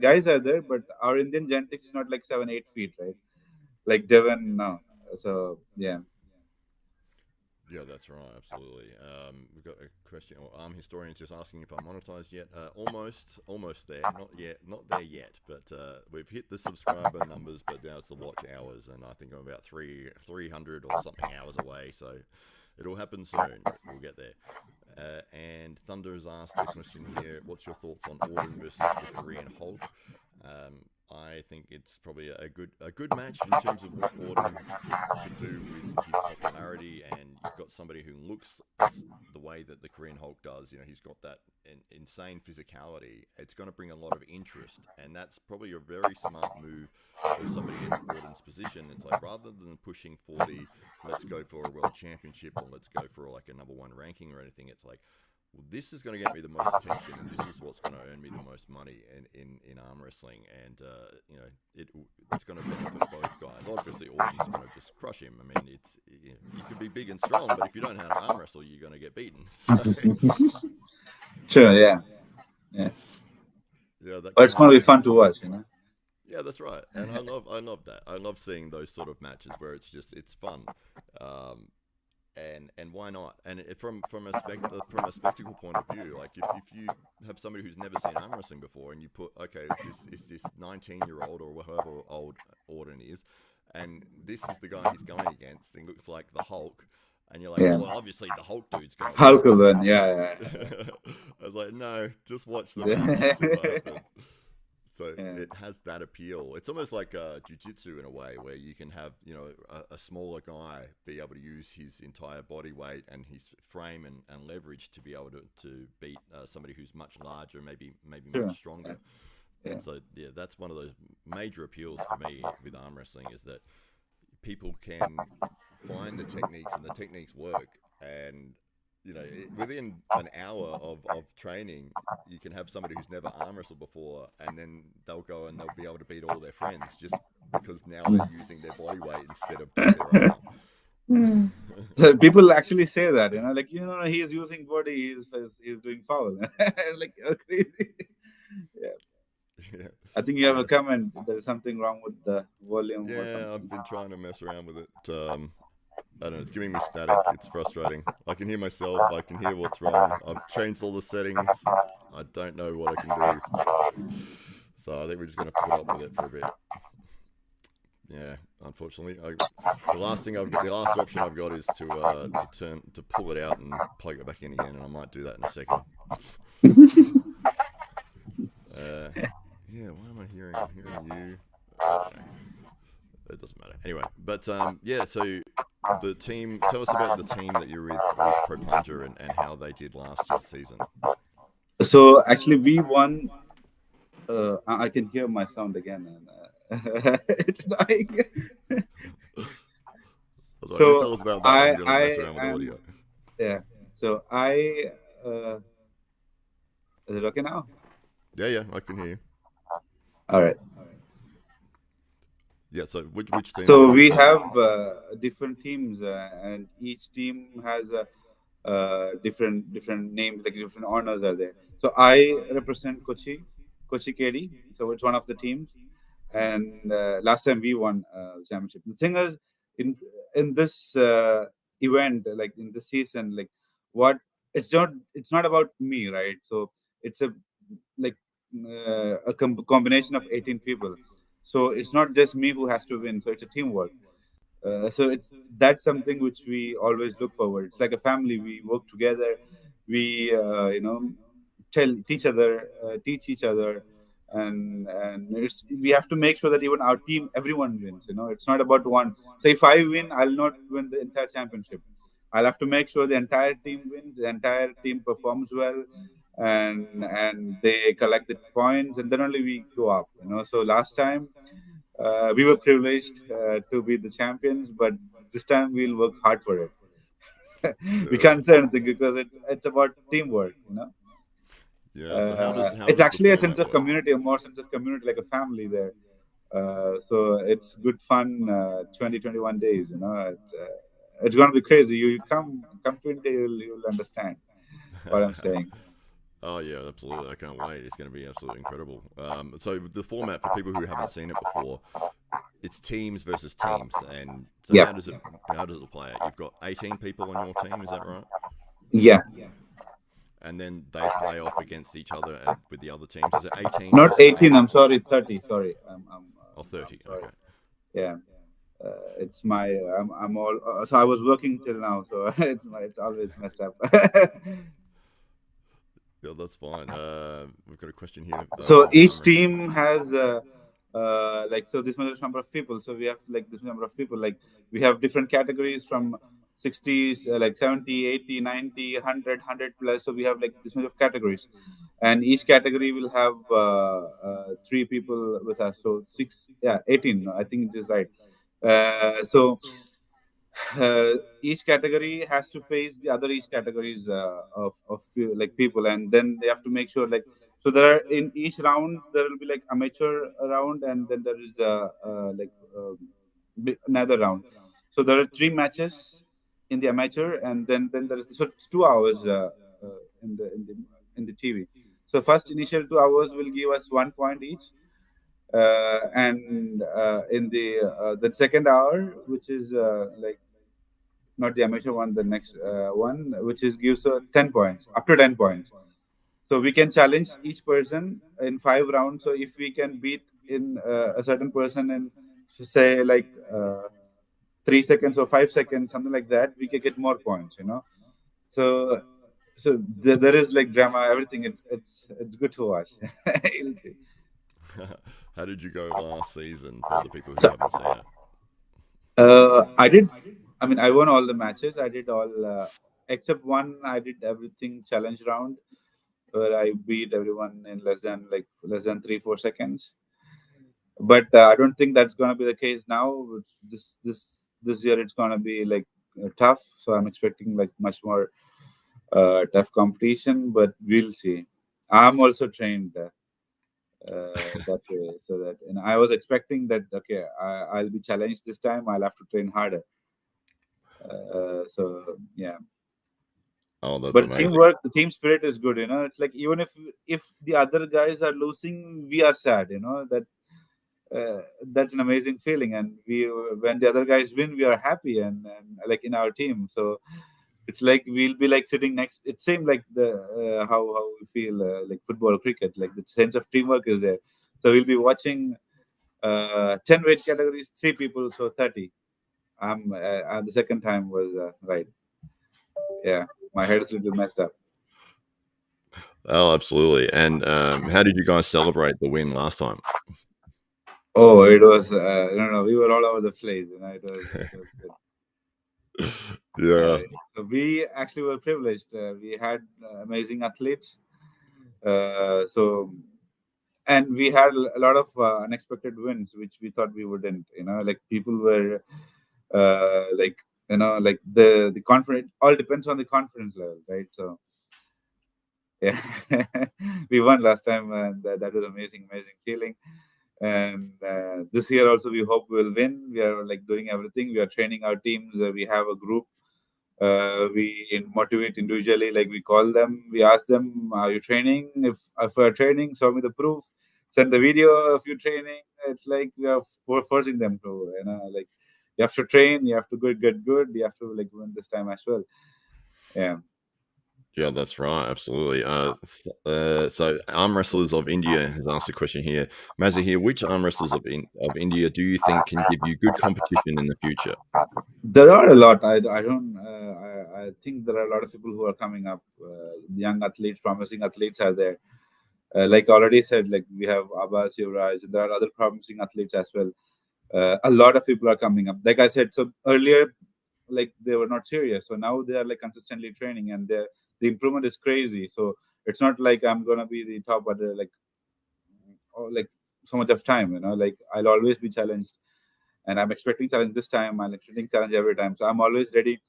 guys are there, but our Indian genetics is not like 7 8 feet, right? Like Devon now. So yeah. Yeah, that's right. Absolutely. We've got a question. Historians just asking if I'm monetized yet. Almost there. Not yet. Not there yet. But we've hit the subscriber numbers, but now it's the watch hours, and I think I'm about 300 or something hours away. So it'll happen soon. We'll get there. And Thunder has asked the question here: what's your thoughts on Orton versus the Korean Hulk? I think it's probably a good match in terms of what Orton can do with his popularity, and you've got somebody who looks as the way that the Korean Hulk does. He's got that insane physicality. It's going to bring a lot of interest, and that's probably a very smart move of somebody in Orton's position. It's like rather than pushing for the let's go for a world championship or let's go for like a number one ranking or anything, it's like well, this is going to get me the most attention, and this is what's going to earn me the most money in arm wrestling, and it's going to benefit both guys. Obviously, Orton's going to just crush him. I mean, you can be big and strong, but if you don't know how to arm wrestle, you're going to get beaten. So, Sure. Yeah. Yeah. yeah, that But it's kind of gonna be match. fun to watch. Yeah, that's right, and I love that. I love seeing those sort of matches where it's fun. Um, and why not? And from a spectacle point of view, like if you have somebody who's never seen arm wrestling before, and you put okay, this 19-year-old or however old Orton is, and this is the guy he's going against, and looks like the Hulk, and you're like, Yeah. well, obviously the Hulk dude's gonna Hulk win. will win. Yeah. I was like, no, just watch the match, Yeah. see what happens. So Yeah. it has that appeal. It's almost like jiu-jitsu in a way, where you can have a smaller guy be able to use his entire body weight and his frame and leverage to be able to beat somebody who's much larger, maybe Sure. much Yeah. stronger. Yeah. And so yeah, that's one of those major appeals for me with arm wrestling, is that people can find the techniques and the techniques work, and within an hour of training, you can have somebody who's never arm wrestled before, and then they'll go and they'll be able to beat all their friends just because now they're using their body weight instead of just their arm. People actually say that, like he's using body, he's doing foul. Like crazy. Yeah. Yeah, I think you have a yeah, comment. There's something wrong with the volume or yeah. I've something. been trying to mess around with it. I don't know. It's giving me static. It's frustrating. I can hear myself. I can hear what's wrong. I've changed all the settings. I don't know what I can do. So I think we're just gonna put up with it for a bit. Yeah, unfortunately, the last option I've got is to pull it out and plug it back in again, and I might do that in a second. Uh, yeah, why am I hearing? I'm hearing you. I don't know. It doesn't matter. Anyway, but yeah. So the team. Tell us about the team that you're with Pro Panja, and how they did last season. So actually, we won. I can hear my sound again, and it's annoying. That's right. You So tell us about that. I'm I gonna mess I around with am audio. yeah. So I is it okay now? Yeah, yeah, I can hear you. All right. Yeah. So which team are So you with? we have different teams, and each team has different names, like different honors are there. So I represent Kochi KD. So it's one of the teams, and last time we won the championship. The thing is, in in this event, like in this season, like what it's not about me, right? So it's a like combination of 18 people. So it's not just me who has to win. So it's a teamwork. So it's that's something which we always look forward. It's like a family. We work together. We teach each other, and we have to make sure that even our team, everyone wins. It's not about one. So if I win, I'll not win the entire championship. I'll have to make sure the entire team wins, the entire team performs well, and they collect the points, and then only we go up. So last time we were privileged to be the champions, but this time we'll work hard for it. We Yeah. can't say anything because it's about teamwork. Yeah. So how It's does the actually a sense format of work? community, a more sense of community, like a family there. So it's good fun. 20, 21 days. It's gonna be crazy. You come to India, you'll understand what I'm saying. Oh yeah, absolutely. I can't wait. It's going to be absolutely incredible. So the format for people who haven't seen it before, it's teams versus teams, and so Yeah, how does it play out? You've got 18 people on your team, is that right? yeah. And then they play off against each other with the other teams. Is it 18 Not versus 18. 18? I'm sorry, 30. Sorry, Or I'm 30? sorry. Okay. Yeah. It's my I'm all so I was working till now, so it's always messed up. Yeah, that's fine. We've got a question here So from each Cameron. team has like so this much number of people. So we have like this number of people. Like we have different categories from 60s, like 70, 80, 90, 100, 100 plus. So we have like this much of categories, and each category will have three people with us. So six, yeah, 18. I think it is right. So each category has to face the other each categories like people, and then they have to make sure like so there are in each round there will be like amateur round, and then there is another round. So there are three matches in the amateur, and then there is so it's 2 hours in the TV. So first initial 2 hours will give us 1 point each, and in the second hour, which is like not the amateur one, the next one, which is gives 10 points, up to 10 points. So we can challenge each person in 5 rounds. So if we can beat in a certain person in, say, like 3 seconds or 5 seconds, something like that, we can get more points. So there is like drama, everything. It's good to watch. You'll see. How did you go last season for the people who So haven't seen it? I did. I mean, I won all the matches. I did all except one. I did everything challenge round where I beat everyone in less than 3 4 seconds. But I don't think that's gonna be the case now. This year it's gonna be like tough. So I'm expecting like much more tough competition. But we'll see. I'm also trained that way, so that and I was expecting that okay, I'll be challenged this time. I'll have to train harder. So yeah, Oh, that's but amazing. teamwork, the team spirit is good. It's like even if the other guys are losing, we are sad. That's an amazing feeling, and we when the other guys win, we are happy, and like in our team. So it's like we'll be like sitting next. It's same like the how we feel like football, cricket. Like the sense of teamwork is there. So we'll be watching 10 weight categories, three people, so 30. The second time was right. Yeah, my head is a little messed up. Oh, absolutely. And how did you guys celebrate the win last time? Oh, it was no, we were all over the place. It was good. Yeah. So we actually were privileged. We had amazing athletes. So and we had a lot of unexpected wins, which we thought we wouldn't. Like people were like like the confidence. All depends on the confidence level, right? So yeah, we won last time, and that was amazing, amazing feeling. And this year also, we hope we'll win. We are like doing everything. We are training our teams. We have a group We motivate individually, like we call them, we ask them, are you training? If we're training, show me the proof, send the video of you training. It's like we're forcing them to, like you have to train, you have to get good, you have to like win this time as well. Yeah. Yeah, that's right. Absolutely. So arm wrestlers of India has asked a question here. Mazahir, which arm wrestlers of India do you think can give you good competition in the future? There are a lot. I don't. I think there are a lot of people who are coming up. Young athletes, promising athletes are there. Like I already said, like we have Abbas, Yuvraj. There are other promising athletes as well. A lot of people are coming up. Like I said, so earlier, like they were not serious. So now they are like consistently training, and the improvement is crazy. So it's not like I'm gonna be the top at the, like, like so much of time. Like I'll always be challenged, and I'm expecting challenge this time. I'm expecting challenge every time. So I'm always ready.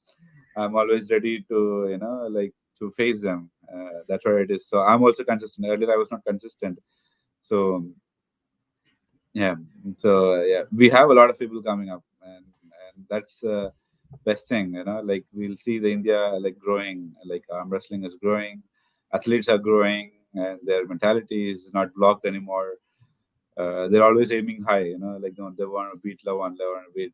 I'm always ready to, like to face them. That's what it is. So I'm also consistent. Earlier I was not consistent. So yeah. So yeah, we have a lot of people coming up, and that's best thing. Like we'll see the India like growing. Like arm wrestling is growing, athletes are growing, and their mentality is not blocked anymore. They're always aiming high, like they want to beat Lawan, they want to beat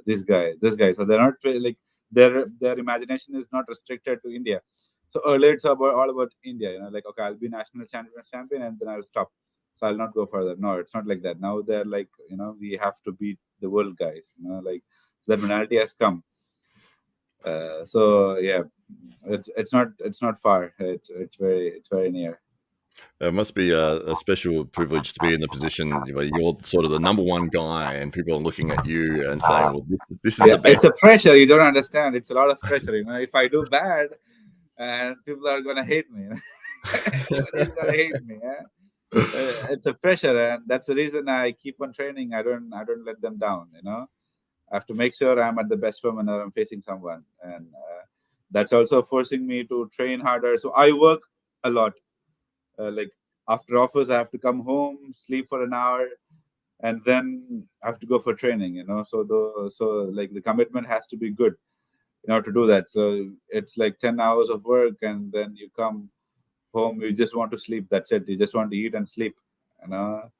this guy. So they're not like their imagination is not restricted to India. So earlier it's all about India, like okay, I'll be national champion and then I'll stop. So I'll not go further. No, it's not like that. Now they're like, we have to beat the world guys, like that mentality has come. So yeah, it's not far. It's very near. It must be a special privilege to be in the position where you're sort of the number one guy, and people are looking at you and saying, "Well, this is Yeah, the it's best." a pressure. You don't understand. It's a lot of pressure. If I do bad, and people are gonna hate me. Everybody's gonna hate me. Yeah? It's a pressure, and that's the reason I keep on training. I don't let them down. I have to make sure I'm at the best form whenever I'm facing someone, and that's also forcing me to train harder. So I work a lot. Like after office, I have to come home, sleep for an hour, and then I have to go for training. So like the commitment has to be good in order to do that. So it's like 10 hours of work, and then you come home, you just want to sleep. That's it. You just want to eat and sleep. You know.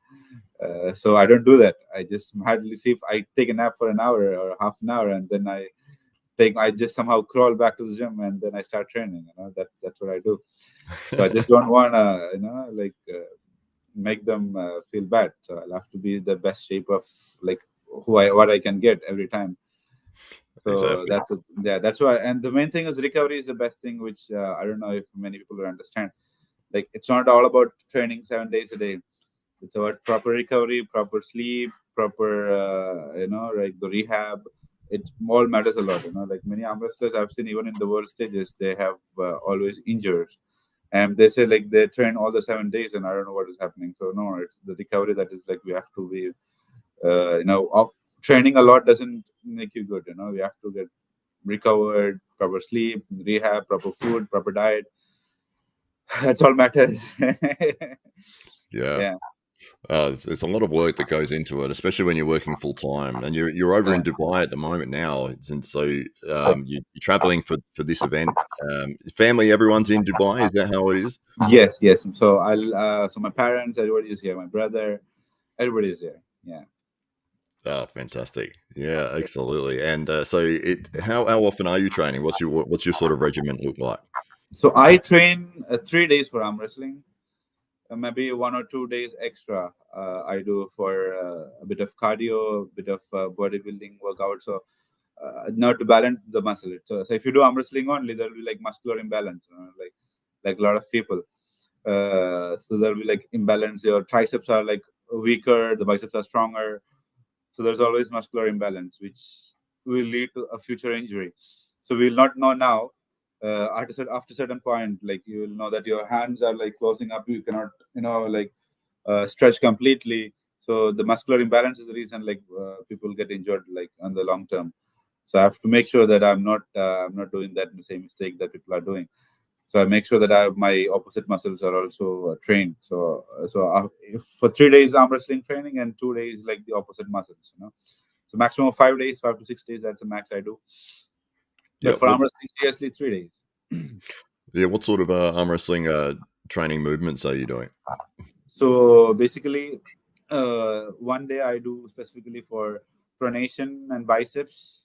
So I don't do that. I just hardly sleep. I take a nap for an hour or half an hour, and then I just somehow crawl back to the gym, and then I start training. That's what I do. So I just don't want to, like make them feel bad. So I'll have to be the best shape of like what I can get every time. So Exactly. yeah, that's why. And the main thing is recovery is the best thing, which I don't know if many people will understand. Like it's not all about training 7 days a day. It's about proper recovery, proper sleep, proper like the rehab. It all matters a lot. Like many arm wrestlers I've seen, even in the world stages, they have always injured, and they say like they train all the 7 days, and I don't know what is happening. So no, it's the recovery that is like we have to be training a lot doesn't make you good. We have to get recovered, proper sleep, rehab, proper food, proper diet. That's all matters. Yeah. Yeah. It's a lot of work that goes into it, especially when you're working full time. And you're over in Dubai at the moment now, and so you're traveling for this event. Family, everyone's in Dubai. Is that how it is? Yes, yes. So so my parents, everybody is here. My brother, everybody is here. Yeah. Oh, fantastic! Yeah, absolutely. And so, how often are you training? What's your sort of regimen look like? So I train 3 days for arm wrestling. Maybe 1 or 2 days extra. I do for a bit of cardio, a bit of bodybuilding workout. So not to balance the muscle. So if you do arm wrestling only, there will be like muscular imbalance. Like a lot of people. So there'll be like imbalance. Your triceps are like weaker, the biceps are stronger. So there's always muscular imbalance, which will lead to a future injury. So we'll not know now. After certain point, like you will know that your hands are like closing up. You cannot, like stretch completely. So the muscular imbalance is the reason like people get injured like on the long term. So I have to make sure that I'm not doing that same mistake that people are doing. So I make sure that my opposite muscles are also trained. So if for 3 days arm wrestling training and 2 days like the opposite muscles. So maximum of 5 days, 5 to 6 days. That's the max I do. But Yeah. for arm wrestling, seriously, 3 days. Yeah. What sort of arm wrestling training movements are you doing? So basically, one day I do specifically for pronation and biceps,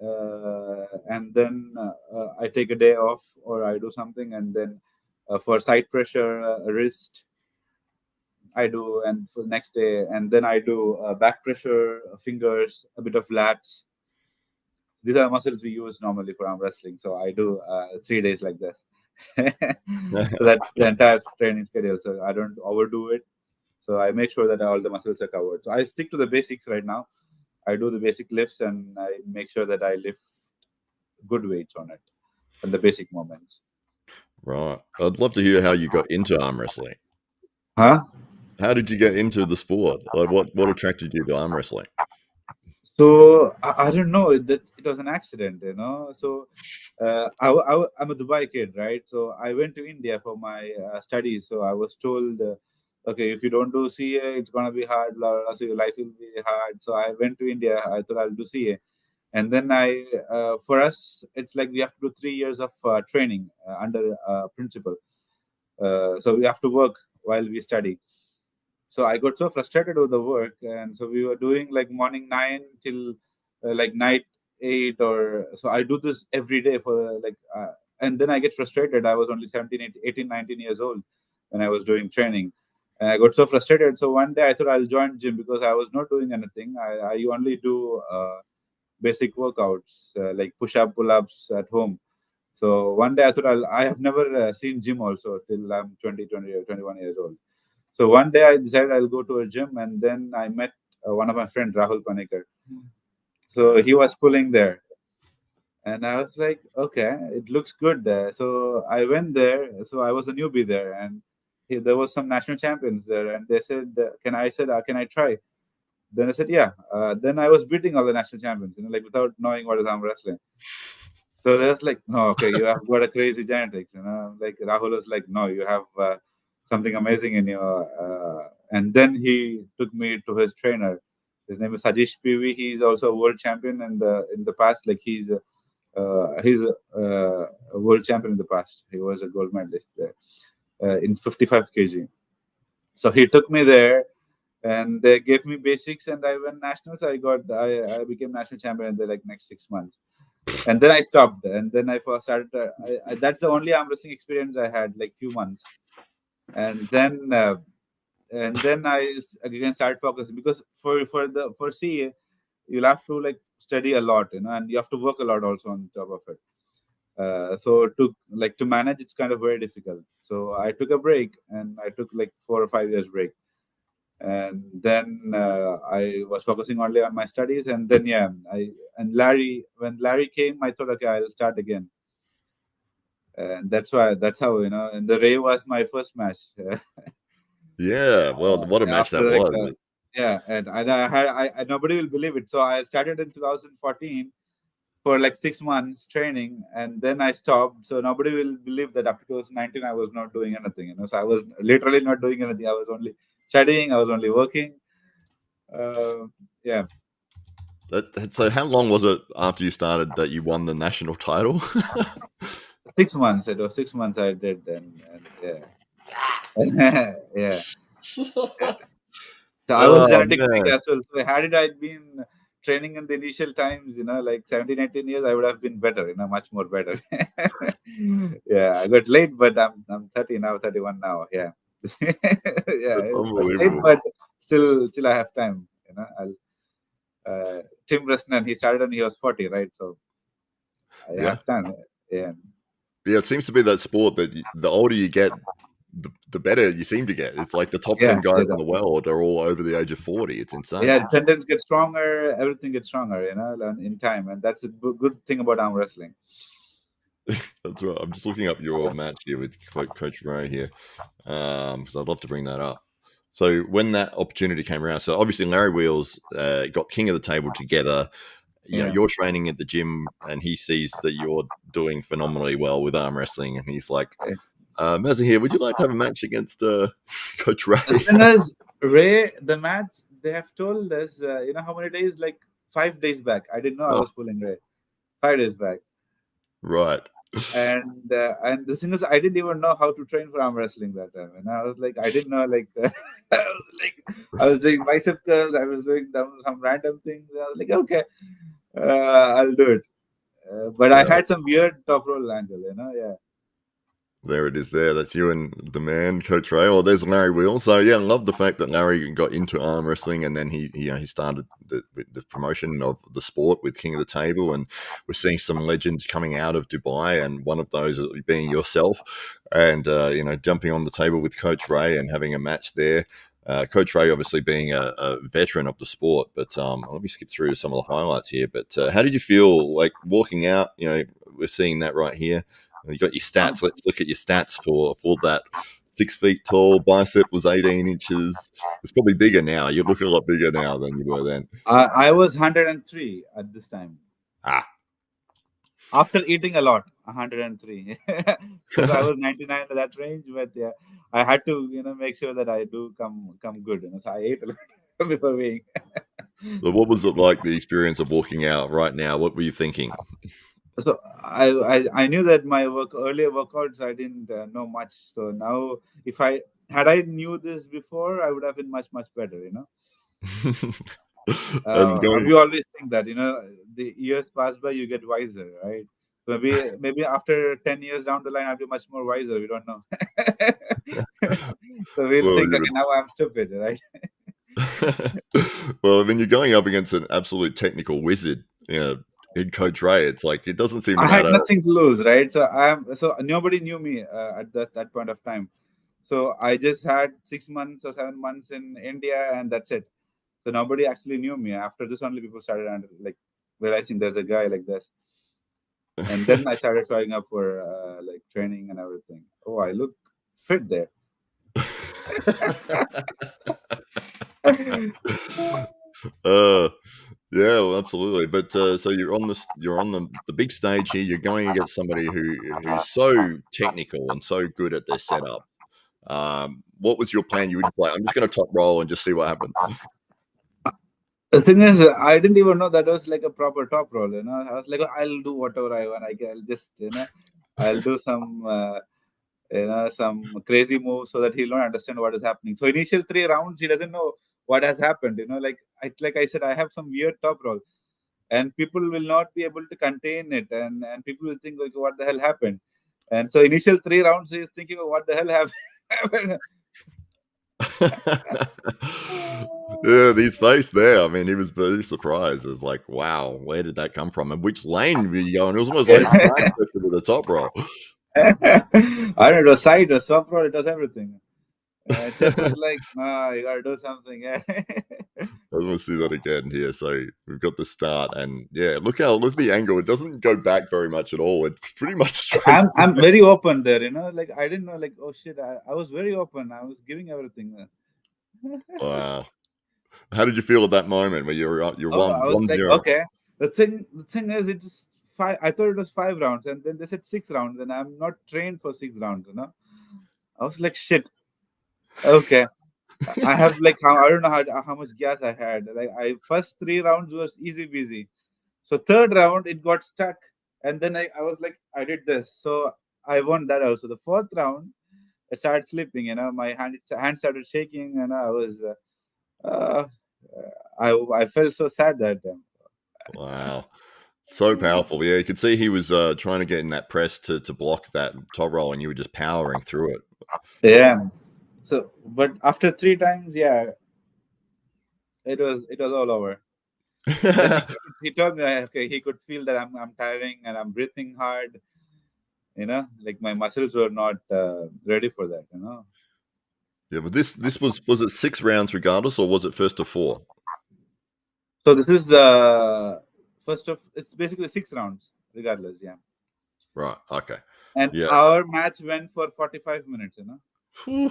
and then I take a day off or I do something, and then for side pressure, wrist, I do, and for the next day, and then I do back pressure, fingers, a bit of lats. These are muscles we use normally for arm wrestling. So I do 3 days like this. So that's the entire training schedule. So I don't overdo it. So I make sure that all the muscles are covered. So I stick to the basics right now. I do the basic lifts and I make sure that I lift good weights on it and the basic moments. Right. I'd love to hear how you got into arm wrestling. Huh? How did you get into the sport? Like, what attracted you to arm wrestling? So I don't know. It was an accident, you know. So I'm a Dubai kid, right? So I went to India for my studies. So I was told, okay, if you don't do CA, it's gonna be hard. Blah, blah, blah, so your life will be hard. So I went to India. I thought I'll do CA, and then for us, it's like we have to do 3 years of training under principal. So we have to work while we study. So I got so frustrated with the work, and so we were doing like morning 9 till like night 8, or so I do this every day for and then I get frustrated. I was only 17, 18, 19 years old when I was doing training, and I got so frustrated. So one day I thought I'll join gym because I was not doing anything. I only do basic workouts like push up, pull ups at home. So one day I thought I have never seen gym also till I'm 20 or 21 years old. So one day I decided I'll go to a gym, and then I met one of my friend Rahul Panikar. So he was pulling there, and I was like, okay, it looks good there. So I went there. So I was a newbie there, and there was some national champions there, and they said, "Can I?" I said, "Can I try?" Then I said, "Yeah." Then I was beating all the national champions, like without knowing what is arm wrestling. So there's like, no, okay, you have got a crazy genetics, Like Rahul was like, no, you have something amazing in you. And then he took me to his trainer. His name is Sajish PV. He's also a world champion in the past. Like he's a world champion in the past. He was a gold medalist there in 55 kg. So he took me there, and they gave me basics, and I went nationals. I became national champion in the like next 6 months, and then I stopped, and then I first started. That's the only arm wrestling experience I had, like few months, and then again started focusing because for CA you'll have to like study a lot, and you have to work a lot also on top of it. So to manage, it's kind of very difficult. So I took a break, and I took like 4 or 5 years break, and then I was focusing only on my studies. And then when Larry came, I thought, okay, I'll start again, and that's how And the Ray was my first match. Yeah. Well, what a match After that like was. yeah, and I nobody will believe it. So I started in 2014 for like 6 months training, and then I stopped. So nobody will believe that after 2019 I was not doing anything. So I was literally not doing anything. I was only studying. I was only working. Yeah. So how long was it after you started that you won the national title? 6 months. It was 6 months I did, and yeah, yeah. So I was Oh genetic freak man. as well. So had I been training in the initial times, like 17, 18 years, I would have been better, much more better. Yeah, I got late, but I'm 30 now, 31 now. Yeah. Yeah, That's but late, unbelievable. but still I have time. I'll Tim Bresnan, he started when he was 40, right? So I Yeah. have time. Yeah. Yeah, it seems to be that sport that the older you get, the better you seem to get. It's like the top Yeah. 10 guys Yeah. in the world are all over the age of 40. It's insane. Yeah, tendons get stronger, everything gets stronger, in time, and that's a good thing about arm wrestling. That's right. I'm just looking up your match here with Coach Ray here, because I'd love to bring that up. So when that opportunity came around, so obviously Larry Wheels got King of the Table together. Yeah. You're training at the gym, and he sees that you're doing phenomenally well with arm wrestling, and he's like, Mazahir, would you like to have a match against Coach Ray? The thing is, Ray, the match, they have told us, how many days? Like 5 days back. I didn't know I Oh, was pulling Ray. 5 days back. Right. And the thing is, I didn't even know how to train for arm wrestling that time, and I was like, I didn't know, like, I was doing bicep curls, I was doing some random things. I was like, okay, I'll do it. But I Yeah. had some weird top roll angle, yeah. There it is there. That's you and the man, Coach Ray. Oh, there's Larry Wheel. So, yeah, I love the fact that Larry got into arm wrestling and then he started the promotion of the sport with King of the Table. And we're seeing some legends coming out of Dubai, and one of those being yourself. And, jumping on the table with Coach Ray and having a match there. Coach Ray obviously being a veteran of the sport. But let me skip through some of the highlights here. But how did you feel like walking out? We're seeing that right here. You got your stats. Let's look at your stats for that. 6 feet tall, bicep was 18 inches. It's probably bigger now. You look a lot bigger now than you were then. I was 103 at this time. After eating a lot, 103. Because I was 99 to that range, but yeah, I had to, make sure that I do come good. So I ate a lot before weighing. So what was it like, the experience of walking out right now? What were you thinking? So I knew that my earlier workouts, I didn't know much. So now, if I knew this before, I would have been much better. And going, We always think that the years pass by, you get wiser, right? Maybe after 10 years down the line, I'll be much more wiser. We don't know. So we'll well, think, okay, now I'm stupid, right? well, I mean, you're going up against an absolute technical wizard, in Coach Ray. It's like it doesn't seem to I had matter. nothing to lose, right? So nobody knew me at that point of time. So I just had 6 months or 7 months in India, and that's it. So nobody actually knew me. After this, only people started like realizing there's a guy like this, and then I started showing up for like training and everything. Oh, I look fit there. Yeah, well, absolutely. But so you're on the big stage here. You're going against somebody who's so technical and so good at their setup. What was your plan? You would play. I'm just going to top roll and just see what happens. The thing is, I didn't even know that was like a proper top roll. I was like, I'll do whatever I want. I'll just, I'll do some crazy moves so that he'll not understand what is happening. So initial 3 rounds, he doesn't know what has happened. Like I said, I have some weird top roll, and people will not be able to contain it, and people will think, like, what the hell happened? And so initial 3 rounds, he's thinking, what the hell happened? Yeah, his face there. I mean, he was very surprised. It's like, wow, where did that come from? And which lane were you going? It was almost like side pressure with the top roll. I don't know, it was side, it was soft roll, it was everything. Jeff was like, nah, you gotta do something. I want to see that again here. So we've got the start, and yeah, look at the angle. It doesn't go back very much at all. It's pretty much straight. I'm very open there, like I didn't know, like, oh shit, I was very open. I was giving everything. Wow. How did you feel at that moment where you're Oh, I was like, 1-0? okay. The thing is, it's just five. I thought it was 5 rounds, and then they said 6 rounds, and I'm not trained for 6 rounds. I was like, shit. Okay, I have like I don't know how much gas I had. Like first 3 rounds was easy peasy. So third round it got stuck, and then I was like, I did this, so I won that also. The fourth round, I started slipping. My hand started shaking, and I was. Uh, I felt so sad that time. Wow. So powerful. Yeah, you could see he was trying to get in that press to block that top roll, and you were just powering through it. Yeah. So, but after 3 times, yeah, it was all over. Then he told me, okay, he could feel that I'm tiring and I'm breathing hard. Like my muscles were not ready for that. Yeah, but this was it 6 rounds regardless, or was it first to 4? So this is it's basically 6 rounds regardless, yeah. Right. Okay. And Yeah. our match went for 45 minutes. Oh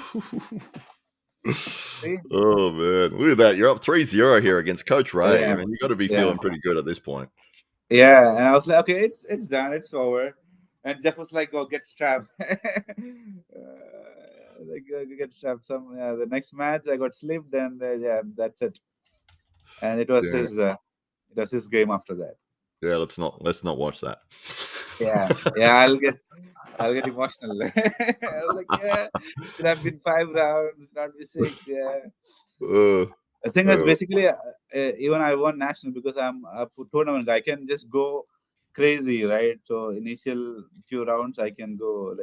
man, look at that! You're up 3-0 here against Coach Ray. Yeah, I mean, you got to be yeah, feeling pretty good at this point. yeah. And I was like, okay, it's done, it's over. And Jeff was like, "Go get strapped." Get strapped. The next match, I got slipped, and yeah, that's it. And it was Yeah. his game after that. Yeah, let's not watch that. Yeah, yeah, I'll get emotional. I was like, yeah, should have been 5 rounds, not be 6. Yeah. Uh, The thing is, uh, basically, even I won national because I'm a tournament guy. I can just go crazy, right? So initial few rounds, I can go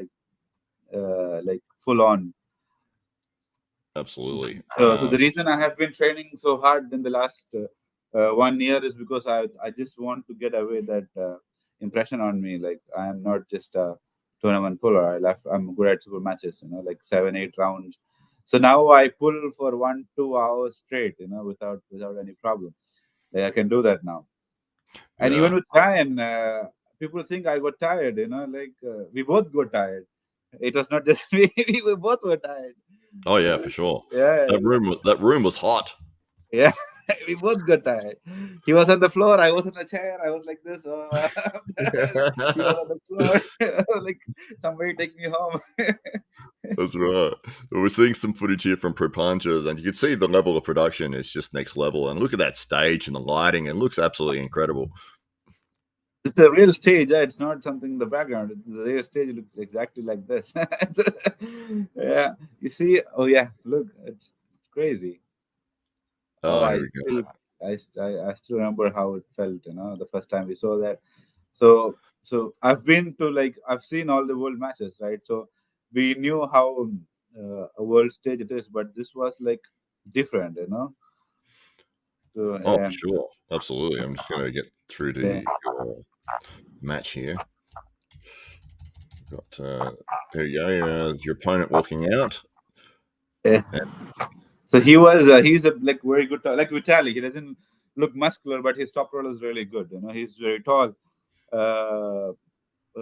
like full on. absolutely. So the reason I have been training so hard in the last 1 year is because I just want to get away that impression on me. Like I am not just a tournament puller. I'm good at super matches. Like 7, 8 rounds. So now I pull for 1, 2 hours straight. Without any problem. Like I can do that now. And even Yeah. with Ryan, people think I got tired. We both got tired. It was not just me. We both were tired. Oh yeah, for sure. Yeah. That room was hot. Yeah, we both got tired. He was on the floor. I was in a chair. I was like this. Oh, he was on the floor. Like somebody take me home. That's right. We're seeing some footage here from Panja, and you can see the level of production is just next level. And look at that stage and the lighting; it looks absolutely incredible. It's a real stage. It's not something in the background. The real stage looks exactly like this. Yeah, you see. Oh yeah, look, it's crazy. Oh, Oh, here we go. I still remember how it felt. The first time we saw that. So I've been to I've seen all the world matches, right? So we knew how a world stage it is, but this was like different. So Oh, for sure, absolutely. I'm just gonna get through yeah, to your match here. Got there you go. Your opponent walking out. yeah. So he's a like very good like Vitali. He doesn't look muscular, but his top roll is really good. He's very tall. Uh,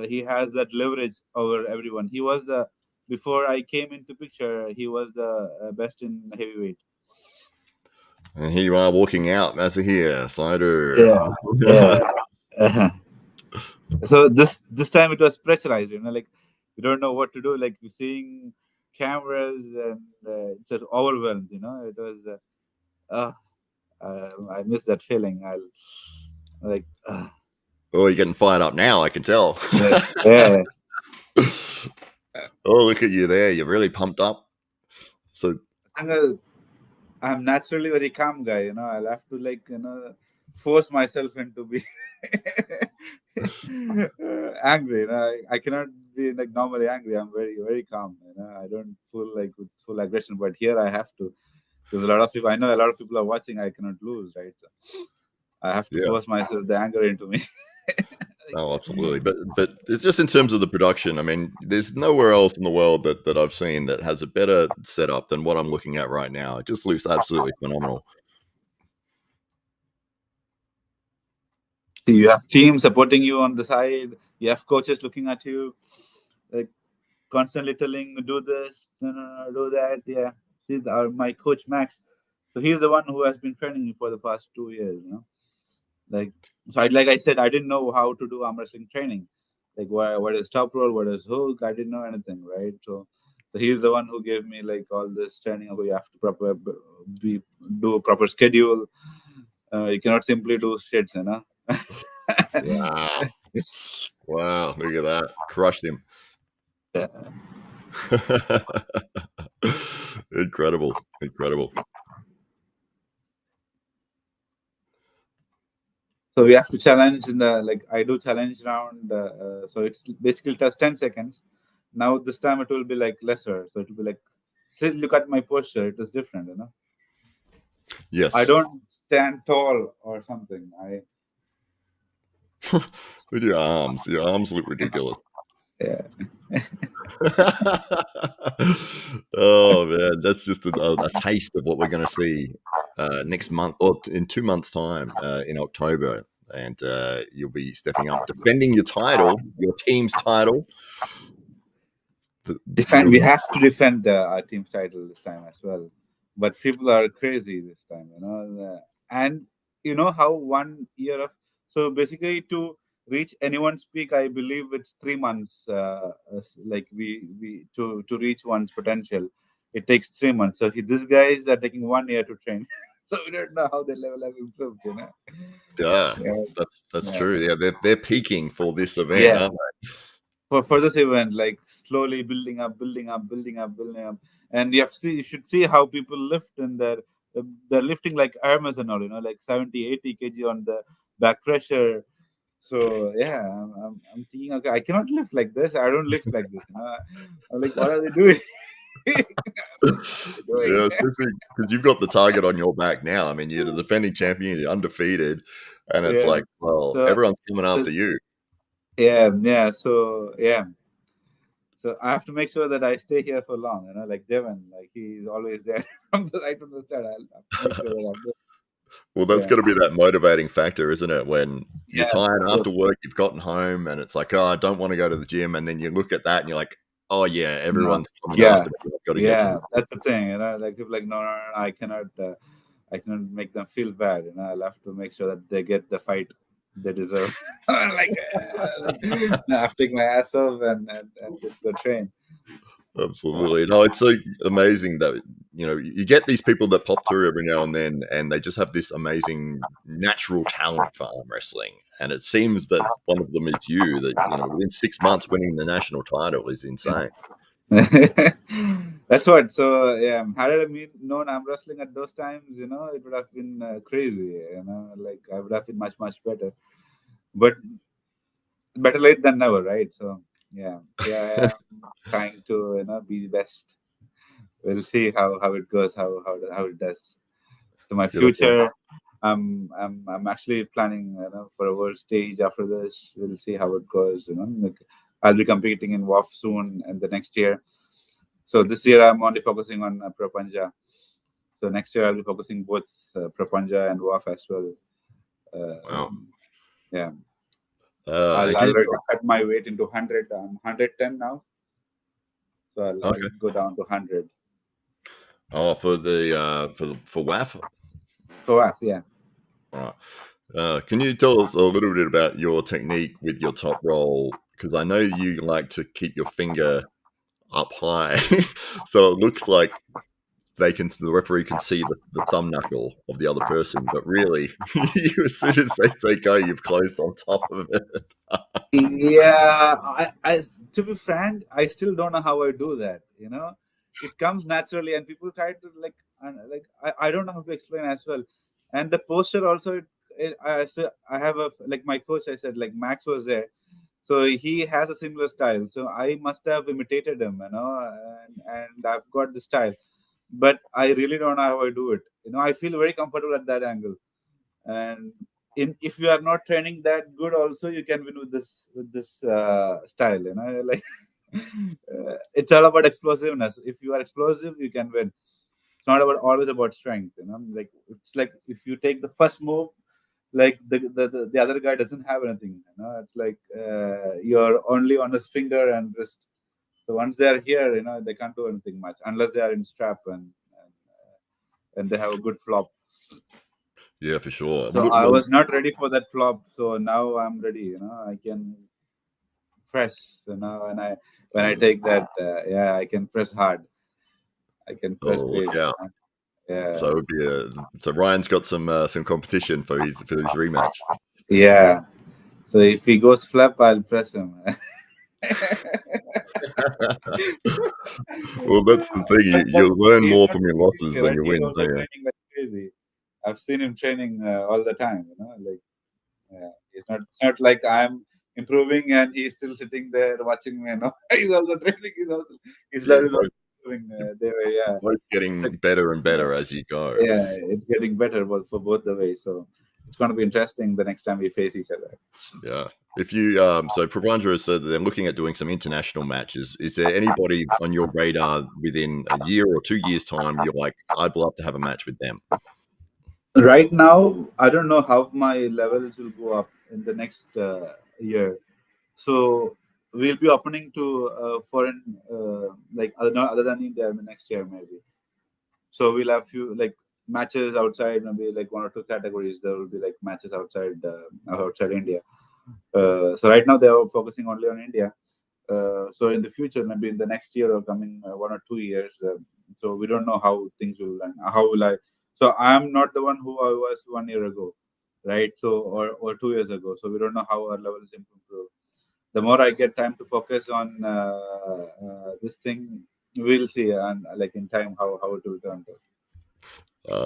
he has that leverage over everyone. He was the before I came into picture. He was the best in heavyweight. And here you are walking out, Mazahir Saidu. Yeah, yeah. Uh-huh. So this time it was pressurized. Like you don't know what to do. Like you're seeing cameras and it's just overwhelmed. It was. I miss that feeling. I'll like. Oh, you're getting fired up now. I can tell. Yeah, yeah. Oh, look at you there. You're really pumped up. So I think I'm naturally very calm guy. I'll have to force myself into be angry. I cannot be like normally angry. I'm very very calm. I don't feel like with full aggression, but here I have to because a lot of people. I know a lot of people are watching. I cannot lose, right? So I have to yeah. force myself the anger into me. Oh, absolutely. But it's just in terms of the production. I mean, there's nowhere else in the world that I've seen that has a better setup than what I'm looking at right now. It just looks absolutely phenomenal. So you have team supporting you on the side. You have coaches looking at you, like constantly telling do this, no, do that. Yeah. See, my coach Max. So he's the one who has been training me for the past 2 years. Like so. Like I said, I didn't know how to do arm wrestling training. Like what is top roll, what is hook. I didn't know anything, right? So he's the one who gave me like all this training about you have to do a proper schedule. You cannot simply do shits. Wow. Wow. Look at that. Crushed him. Yeah. Incredible. Incredible. So we have to challenge in the I do challenge round. So it's basically just 10 seconds. Now this time it will be like lesser. So it will be like, see, look at my posture. It is different. I Yes. don't stand tall or something. With your arms. Your arms look ridiculous. Yeah. Oh man, that's just a taste of what we're going to see next month or in 2 months' time in October, and you'll be stepping up, defending your title, your team's title. Defend. We have to defend our team's title this time as well. But people are crazy this time. And you know how 1 year of so basically to reach anyone's peak, I believe it's 3 months. Like we to reach one's potential, it takes 3 months. So these guys are taking 1 year to train. so we don't know how the level have improved. Yeah, Yeah, that's yeah, true. Yeah, they're peaking for this event, yeah. aren't they? For this event, like slowly building up, building up, building up, building up, and you should see how people lift in their they're lifting like arms and all, like 70, 80 kg on the back pressure. So yeah, I'm thinking, okay, I cannot lift like this. I don't lift like this. I'm like, what are they doing? What are they doing? Yeah, especially because you've got the target on your back now. I mean, you're the defending champion, you're undefeated, and it's Yeah. like, well, So, everyone's coming so after you. yeah, yeah. So yeah. So I have to make sure that I stay here for long, like Devon, like he's always there from the right from the start. I'll have to make sure that I'm there. Well, that's Yeah, got to be that motivating factor, isn't it? When you're yeah. tired So after work, you've gotten home, and it's like, oh, I don't want to go to the gym, and then you look at that and you're like, oh yeah, no, everyone's coming yeah, after me. I've got to get to yeah. the gym. That's the thing, like people like, no, no, no, I cannot make them feel bad. I'll have to make sure that they get the fight they deserve. Like I have to take my ass off and just go train. Absolutely. No, it's so amazing that you get these people that pop through every now and then, and they just have this amazing natural talent for arm wrestling. And it seems that one of them is you. That within 6 months winning the national title is insane. That's what. So yeah, had I known arm wrestling at those times, it would have been crazy. Like I would have been much better. But better late than never, right? So yeah, here I am trying to be the best. We'll see how it goes, how it does. To my Yeah, that's right. future, I'm actually planning for a world stage after this. We'll see how it goes. Like I'll be competing in WAF soon and the next year. So this year I'm only focusing on Pro Panja. So next year I'll be focusing both Pro Panja and WAF as well. Wow. Yeah, And I'll can you already tell? cut my weight into 100. I'm 110 now, so I'll Okay. go down to 100. Oh, for the for WAF. So WAF, yeah. Right. Can you tell us a little bit about your technique with your top roll? Because I know you like to keep your finger up high, so it looks like the referee can see the thumb knuckle of the other person, but really, as soon as they say go, you've closed on top of it. Yeah, to be frank, I still don't know how I do that. It comes naturally, and people try to like I don't know how to explain as well. And the posture also, I have like my coach. I said like Max was there, so he has a similar style. So I must have imitated him, and I've got the style, but I really don't know how I do it. I feel very comfortable at that angle, and if you are not training that good also you can win with this style, like it's all about explosiveness. If you are explosive you can win. It's not about always about strength, like it's like if you take the first move, like the other guy doesn't have anything, it's like you're only on his finger and wrist. So once they are here, they can't do anything much unless they are in strap and they have a good flop. Yeah, for sure. So I was not ready for that flop. So now I'm ready. I can press. When I take that, yeah, I can press hard. I can press Oh, big. look out! Yeah, So it would be so Ryan's got some competition for his rematch. yeah. So if he goes flop, I'll press him. Well, that's the thing. But You'll learn he's more not from your training, losses than right? your He's wins, also don't you? training like crazy. I've seen him training all the time. Like yeah, it's not like I'm improving and he's still sitting there watching me. He's also training. His Yeah, level is also improving. Yeah, both it's a, getting better and yeah, better as you go. yeah, it's getting better for both the ways. So it's going to be interesting the next time we face each other. Yeah. If you so Pravandra has said that they're looking at doing some international matches. Is there anybody on your radar within a year or 2 years' time you're like, I'd love to have a match with them? Right now, I don't know how my levels will go up in the next year. So we'll be opening to foreign, like other than India, next year maybe. So we'll have few like matches outside, maybe like one or two categories. There will be like matches outside India. So right now they are focusing only on India. So in the future, maybe in the next year or coming 1 or 2 years, so we don't know how things will end. How will I? So I'm not the one who I was 1 year ago, right? So or 2 years ago. So we don't know how our level is improved. The more I get time to focus on this thing, we'll see, and like in time how it will turn out.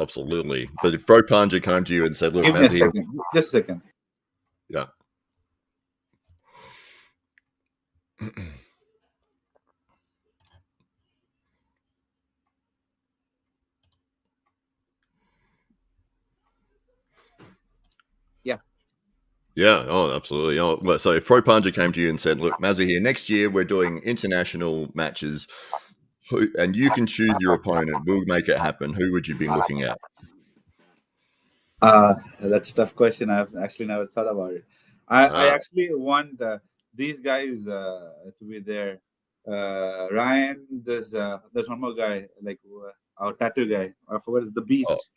Absolutely. But if Pro Panja came to you and said, "Look, Give me a Mazahir, second, just a second. yeah, Yeah. yeah, oh, absolutely. Oh, well, so if Pro Panja came to you and said, "Look, Mazahir, next year we're doing international matches, and you can choose your opponent. We'll make it happen." Who would you be looking at? That's a tough question. I've actually never thought about it. I Ah, actually want these guys to be there. Ryan, there's one more guy, like our tattoo guy. I forgot, it's the oh, Beast.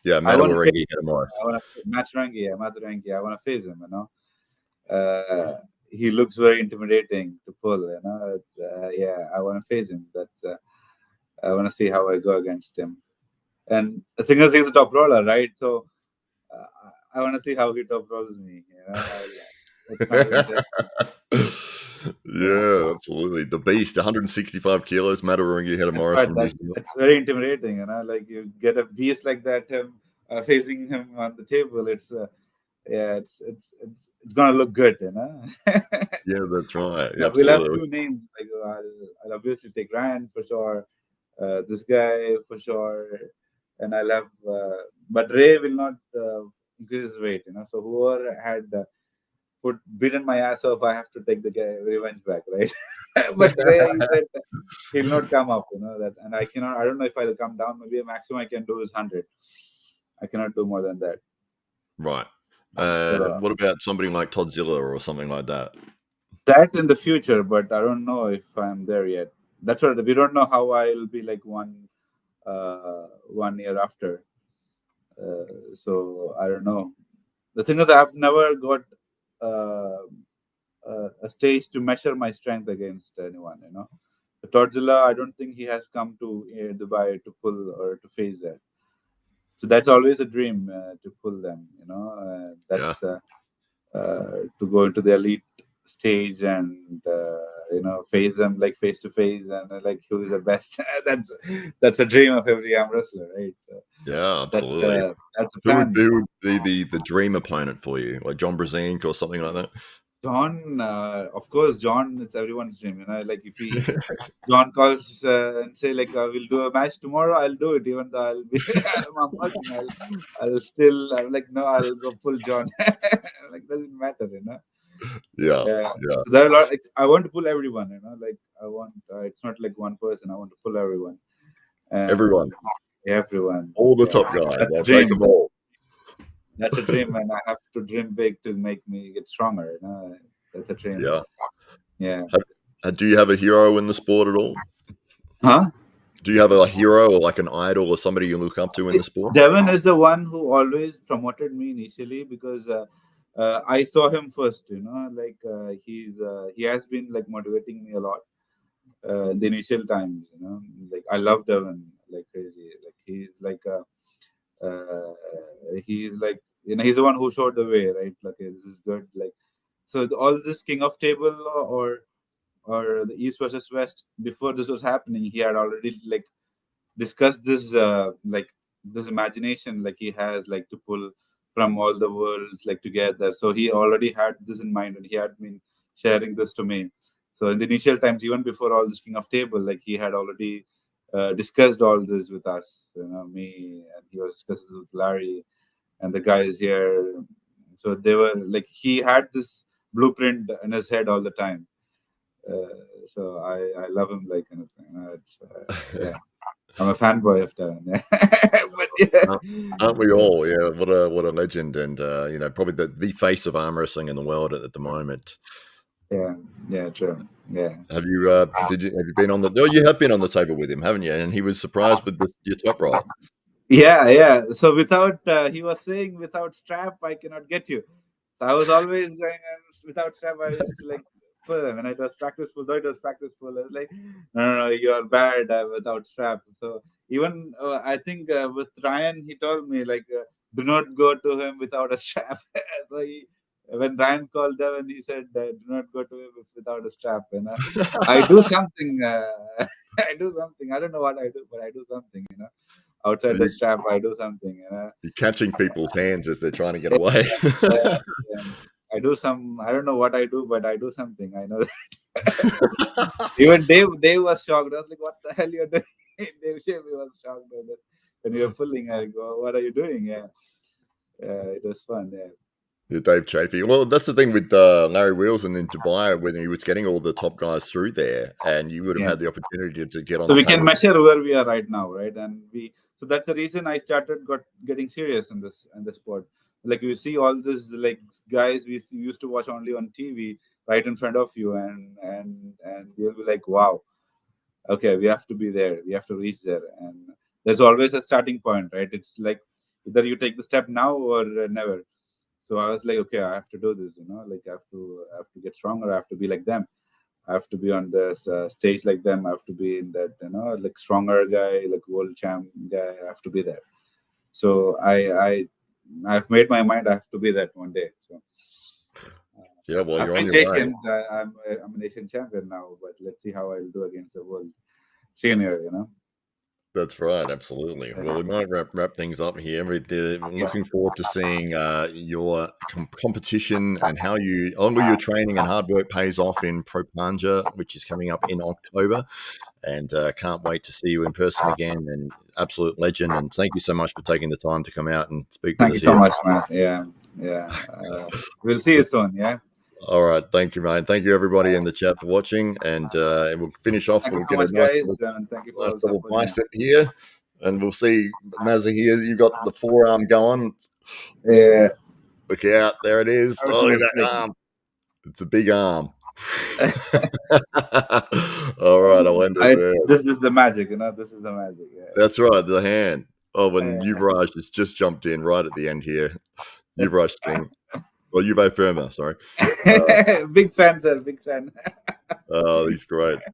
yeah, I want to face. Matawarengi Hedamora. I want to match Rangi, yeah, Madurangi. I want to face him. He looks very intimidating to pull. Yeah, I want to face him. I want to see how I go against him. And the thing is, he's a top roller, right? So I want to see how he top rolls me. It's not even just yeah. Yeah, absolutely. The Beast, 165 kilos, Matawarengi That's Hedamora right. from New Zealand. It's very intimidating. Like you get a beast like that, him facing him on the table. Yeah, it's gonna look good. Yeah, that's right. Yeah, Yeah, we'll have absolutely. two names. Like I'll obviously take Ryan for sure. This guy for sure, and I'll have. But Ray will not increase his weight. So whoever had put beaten my ass off, I have to take the guy revenge back, right? But Ray said he'll not come up. That, and I cannot. I don't know if I'll come down. Maybe a maximum I can do is 100. I cannot do more than that. Right. So What about somebody like Todzilla or something like that? that in the future, but I don't know if I'm there yet. That's what we don't know how I'll be like 1 year after. So I don't know. The thing is, I've never got uh, a stage to measure my strength against anyone. Todzilla, I don't think he has come to Dubai to pull or to face that. So that's always a dream to pull them. Yeah. That's to go into the elite stage and face them like face to face and like who is the best. That's a dream of every arm wrestler, right? Yeah, That's absolutely. that's a Who plan. would be the dream opponent for you? Like John Brzezinski or something like that? John, of course, John. It's everyone's dream. Like if John calls and say like we'll do a match tomorrow, I'll do it. Even though I'll be I'm working, I'll still I'm like no, I'll go full John. Like doesn't matter. Yeah. Yeah, Yeah. there are a lot. I want to pull everyone. Like I want. It's not like one person. I want to pull everyone and Everyone. everyone. All the Yeah, top guys. that's a I'll take dream. them all. That's a dream, and I have to dream big to make me get stronger. That's a dream. Yeah. Yeah. Do you have a hero in the sport at all? Huh? Do you have a hero or like an idol or somebody you look up to in the sport? Devon is the one who always promoted me initially because I saw him first. Like he has been like motivating me a lot in the initial times. Like I love Devon like crazy. Like uh, he's like he's the one who showed the way, right? Like okay, this is good. Like so all this king of table or the East versus West before this was happening, he had already like discuss this like this imagination like he has like to pull from all the worlds like together. So he already had this in mind and he had been sharing this to me. So in the initial times, even before all this king of table, like he had already discussed all this with us, me, and he was discussing with Larry and the guys here. So they were like he had this blueprint in his head all the time. So I love him like anything. It's yeah. I'm a fanboy of Darren. But Uh, yeah, Aren't we all? Yeah, what a legend, and probably the face of arm wrestling in the world at the moment. yeah, yeah, true. Yeah, Have you have you been on the? Oh, you have been on the table with him, haven't you? And he was surprised with your top roll. yeah. So without he was saying without strap, I cannot get you. So I was always going without strap. I used to like full. When it was practice full, though it was practice full, I was like, no, you are bad without strap. So even I think with Ryan, he told me like, do not go to him without a strap. So when Ryan called Devin, he said, do not go to him without a strap. And I do something. I do something. I don't know what I do, but I do something. Outside the strap, I do something. You're catching people's hands as they're trying to get away. Yeah. I do some. I don't know what I do, but I do something. I know that. Even Dave was shocked. I was like, "What the hell you're doing?" Dave Shelby was shocked by that. When you're pulling, I go, "What are you doing?" Yeah, it was fun. Yeah. Yeah, Dave Chafee. Well, that's the thing with Larry Wheelson in Dubai when he was getting all the top guys through there, and you would have had the opportunity to get on. So we can measure where we are right now, right? And so that's the reason I started getting serious in this sport. Like you see all this like guys we used to watch only on TV right in front of you, and you'll be like, wow, okay, we have to be there, we have to reach there, and there's always a starting point, right? It's like either you take the step now or never. So I was like, okay, I have to do this, like I have to get stronger, I have to be like them. I have to be on this stage like them. I have to be in that, like stronger guy, like world champ guy. I have to be there. So I've made my mind. I have to be that one day. So yeah, well, you're on your way. I'm an Asian champion now, but let's see how I'll do against the world senior. That's right, absolutely. Well, we might wrap things up here. I'm looking forward to seeing your competition and how all your training and hard work pays off in Pro Panja, which is coming up in October. And can't wait to see you in person again. And absolute legend. And thank you so much for taking the time to come out and speak with us. Thank you so much, man. Yeah. We'll see you soon. Yeah. All right, thank you, man. Thank you, everybody in the chat for watching, and we'll finish off. Thank we'll you so much, guys. Thank you for nice double bicep here, and we'll see Mazahir. You got the forearm going. Yeah. Look out! There it is. Oh, look at that arm. It's a big arm. All right, I'll end it there. This is the magic, This is the magic. Yeah. That's right, the hand. Oh, when Yuvraj has just jumped in right at the end here. Yuvraj Singh. Well, Yuvraj Verma, sorry. Big fan, sir. Big fan. Oh, he's great.